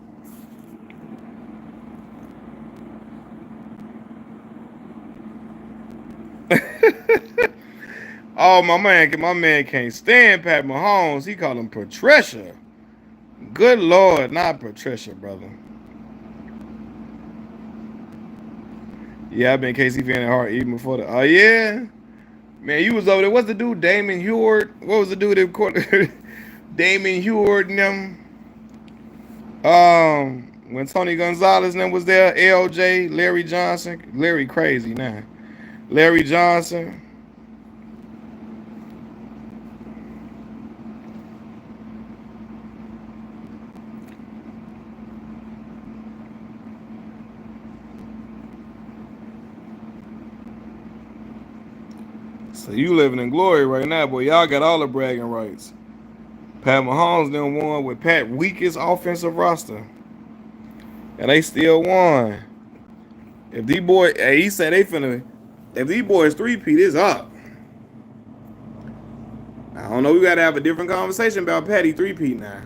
Oh, my man can't stand Pat Mahomes. He called him Patricia. Good Lord, not Patricia, brother. Yeah, I've been KC fan at heart even before the. Oh yeah, man, you was over there. What's the dude, Damon Heward? What was the dude that caught Damon Heward and them? When Tony Gonzalez and them was there, LJ, Larry Johnson, Larry crazy now. Larry Johnson. So you living in glory right now, boy. Y'all got all the bragging rights. Pat Mahomes then won with Pat weakest offensive roster. And they still won. If these boys, hey, he said they finna, if these boys three-peat, it's up. I don't know, we gotta have a different conversation about Patty three-peat now.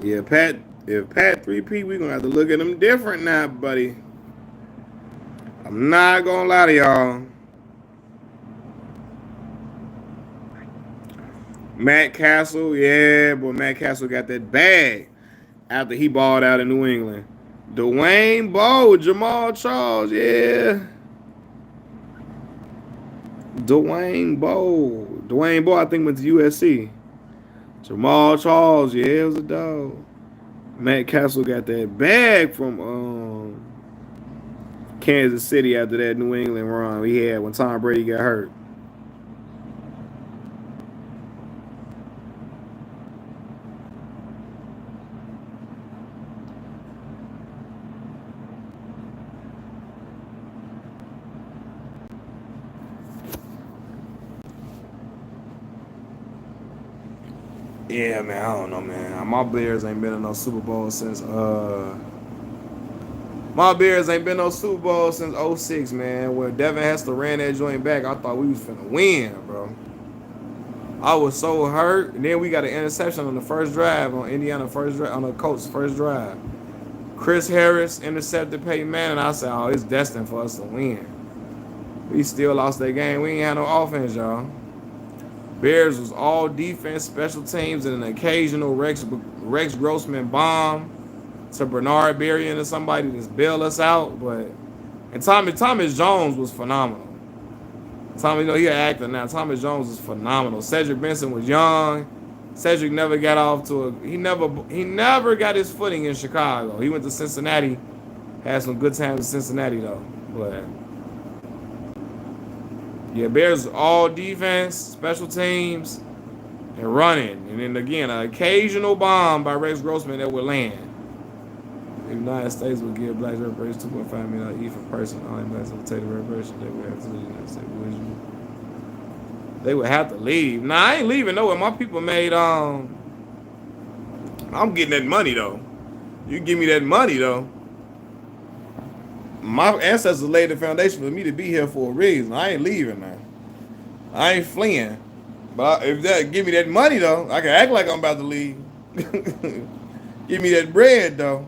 Yeah, if Pat three-peat, we gonna have to look at him different now, buddy. I'm not gonna lie to y'all. Matt Castle, yeah, boy, Matt Castle got that bag after he balled out in New England. Dwayne Bowe, Jamal Charles, yeah. Dwayne Bowe, I think went to USC. Jamal Charles, yeah, it was a dog. Matt Castle got that bag from Kansas City after that New England run we had when Tom Brady got hurt. Yeah, man, I don't know, man. My Bears ain't been in no Super Bowl since my Bears ain't been no Super Bowl since '06, man. Where Devin Hester ran that joint back, I thought we was finna win, bro. I was so hurt. And then we got an interception on the first drive on Indiana first drive on the Colts first drive. Chris Harris intercepted Peyton Manning. I said, oh, it's destined for us to win. We still lost that game. We ain't had no offense, y'all. Bears was all defense, special teams, and an occasional Rex Grossman bomb to Bernard Berrian or somebody to bail us out. But and Thomas Jones was phenomenal. He an actor now. Thomas Jones was phenomenal. Cedric Benson was young. Cedric never got off to a he never got his footing in Chicago. He went to Cincinnati, had some good times in Cincinnati though. But yeah, Bears all defense, special teams, and running. And then again, an occasional bomb by Rex Grossman that would land. The United States would give blacks reparations $2.5 million each per person. Only blacks would take the reparations. They would have to leave the United States. They would have to leave. Nah, I ain't leaving nowhere. My people made I'm getting that money though. You give me that money though. My ancestors laid the foundation for me to be here for a reason. I ain't leaving now. I ain't fleeing. But if that give me that money though, I can act like I'm about to leave. Give me that bread though.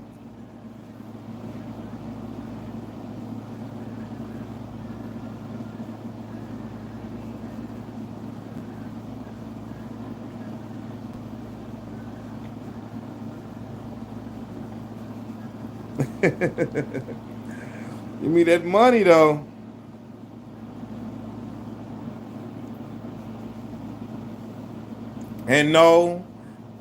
Give me that money though. And no,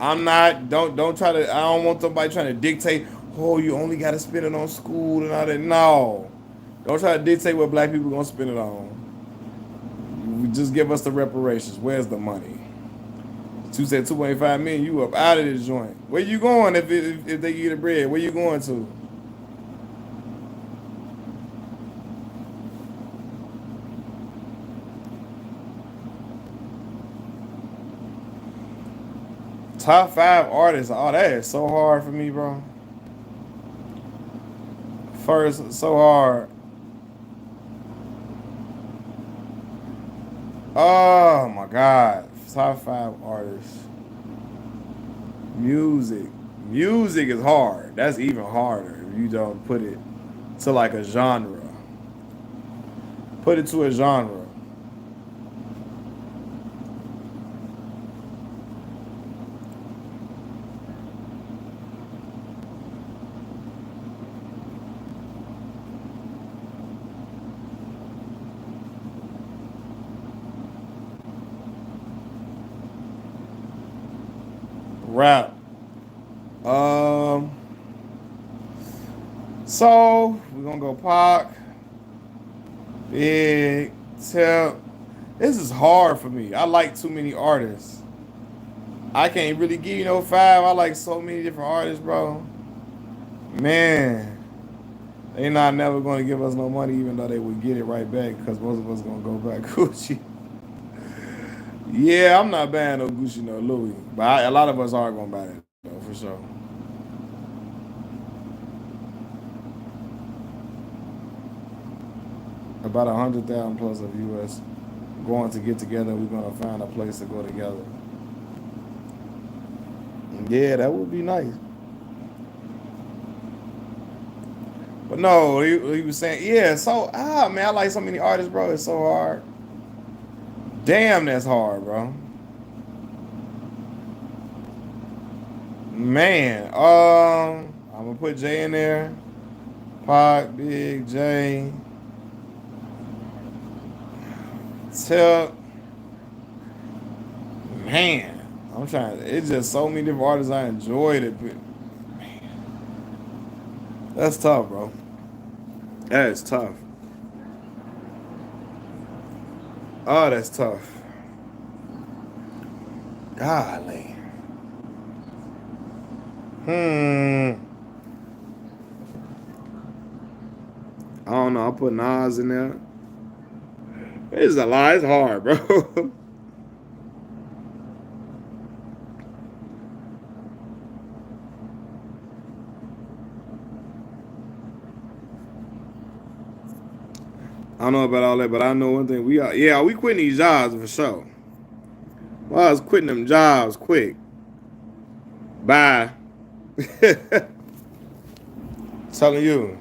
I'm not. Don't try to. I don't want somebody trying to dictate. Oh, you only got to spend it on school and all that. No, don't try to dictate what black people gonna spend it on. You just give us the reparations. Where's the money? You said 2.5 million. You up out of this joint. Where you going if they give you the bread? Where you going to? Top 5 artists. Oh, that is so hard for me, bro. First, so hard. Oh my God. Top 5 artists. Music. Music is hard. That's even harder if you don't put it to like a genre. Put it to a genre. Rap. Um. So we're gonna go Pac, Big, Tip. This is hard for me. I like too many artists. I can't really give you no 5. I like so many different artists, bro. Man, they not never gonna give us no money, even though they would get it right back, because most of us gonna go back Gucci. Yeah, I'm not buying no Gucci, no Louis, but a lot of us are gonna buy it though, for sure. About 100,000 plus of US going to get together. We're gonna find a place to go together. Yeah, that would be nice. But no, he was saying, yeah. So man, I like so many artists, bro. It's so hard. Damn, that's hard, bro. Man, I'm gonna put Jay in there. Pac, Big J, Tip. Man, I'm trying. It's just so many different artists I enjoyed it. But that's tough, bro. That is tough. Oh, that's tough. Golly. I don't know. I'll put Nas in there. It's a lot. It's hard, bro. I don't know about all that, but I know one thing. We quitting these jobs for sure. Well, I was quitting them jobs quick. Bye. Telling you.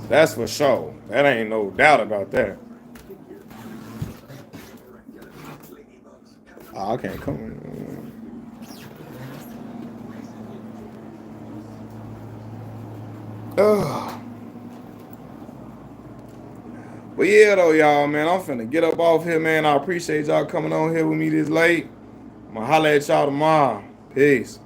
That's for sure. That ain't no doubt about that. Oh, I can't come. Ugh. But yeah, though, y'all, man, I'm finna get up off here, man. I appreciate y'all coming on here with me this late. I'm gonna holler at y'all tomorrow. Peace.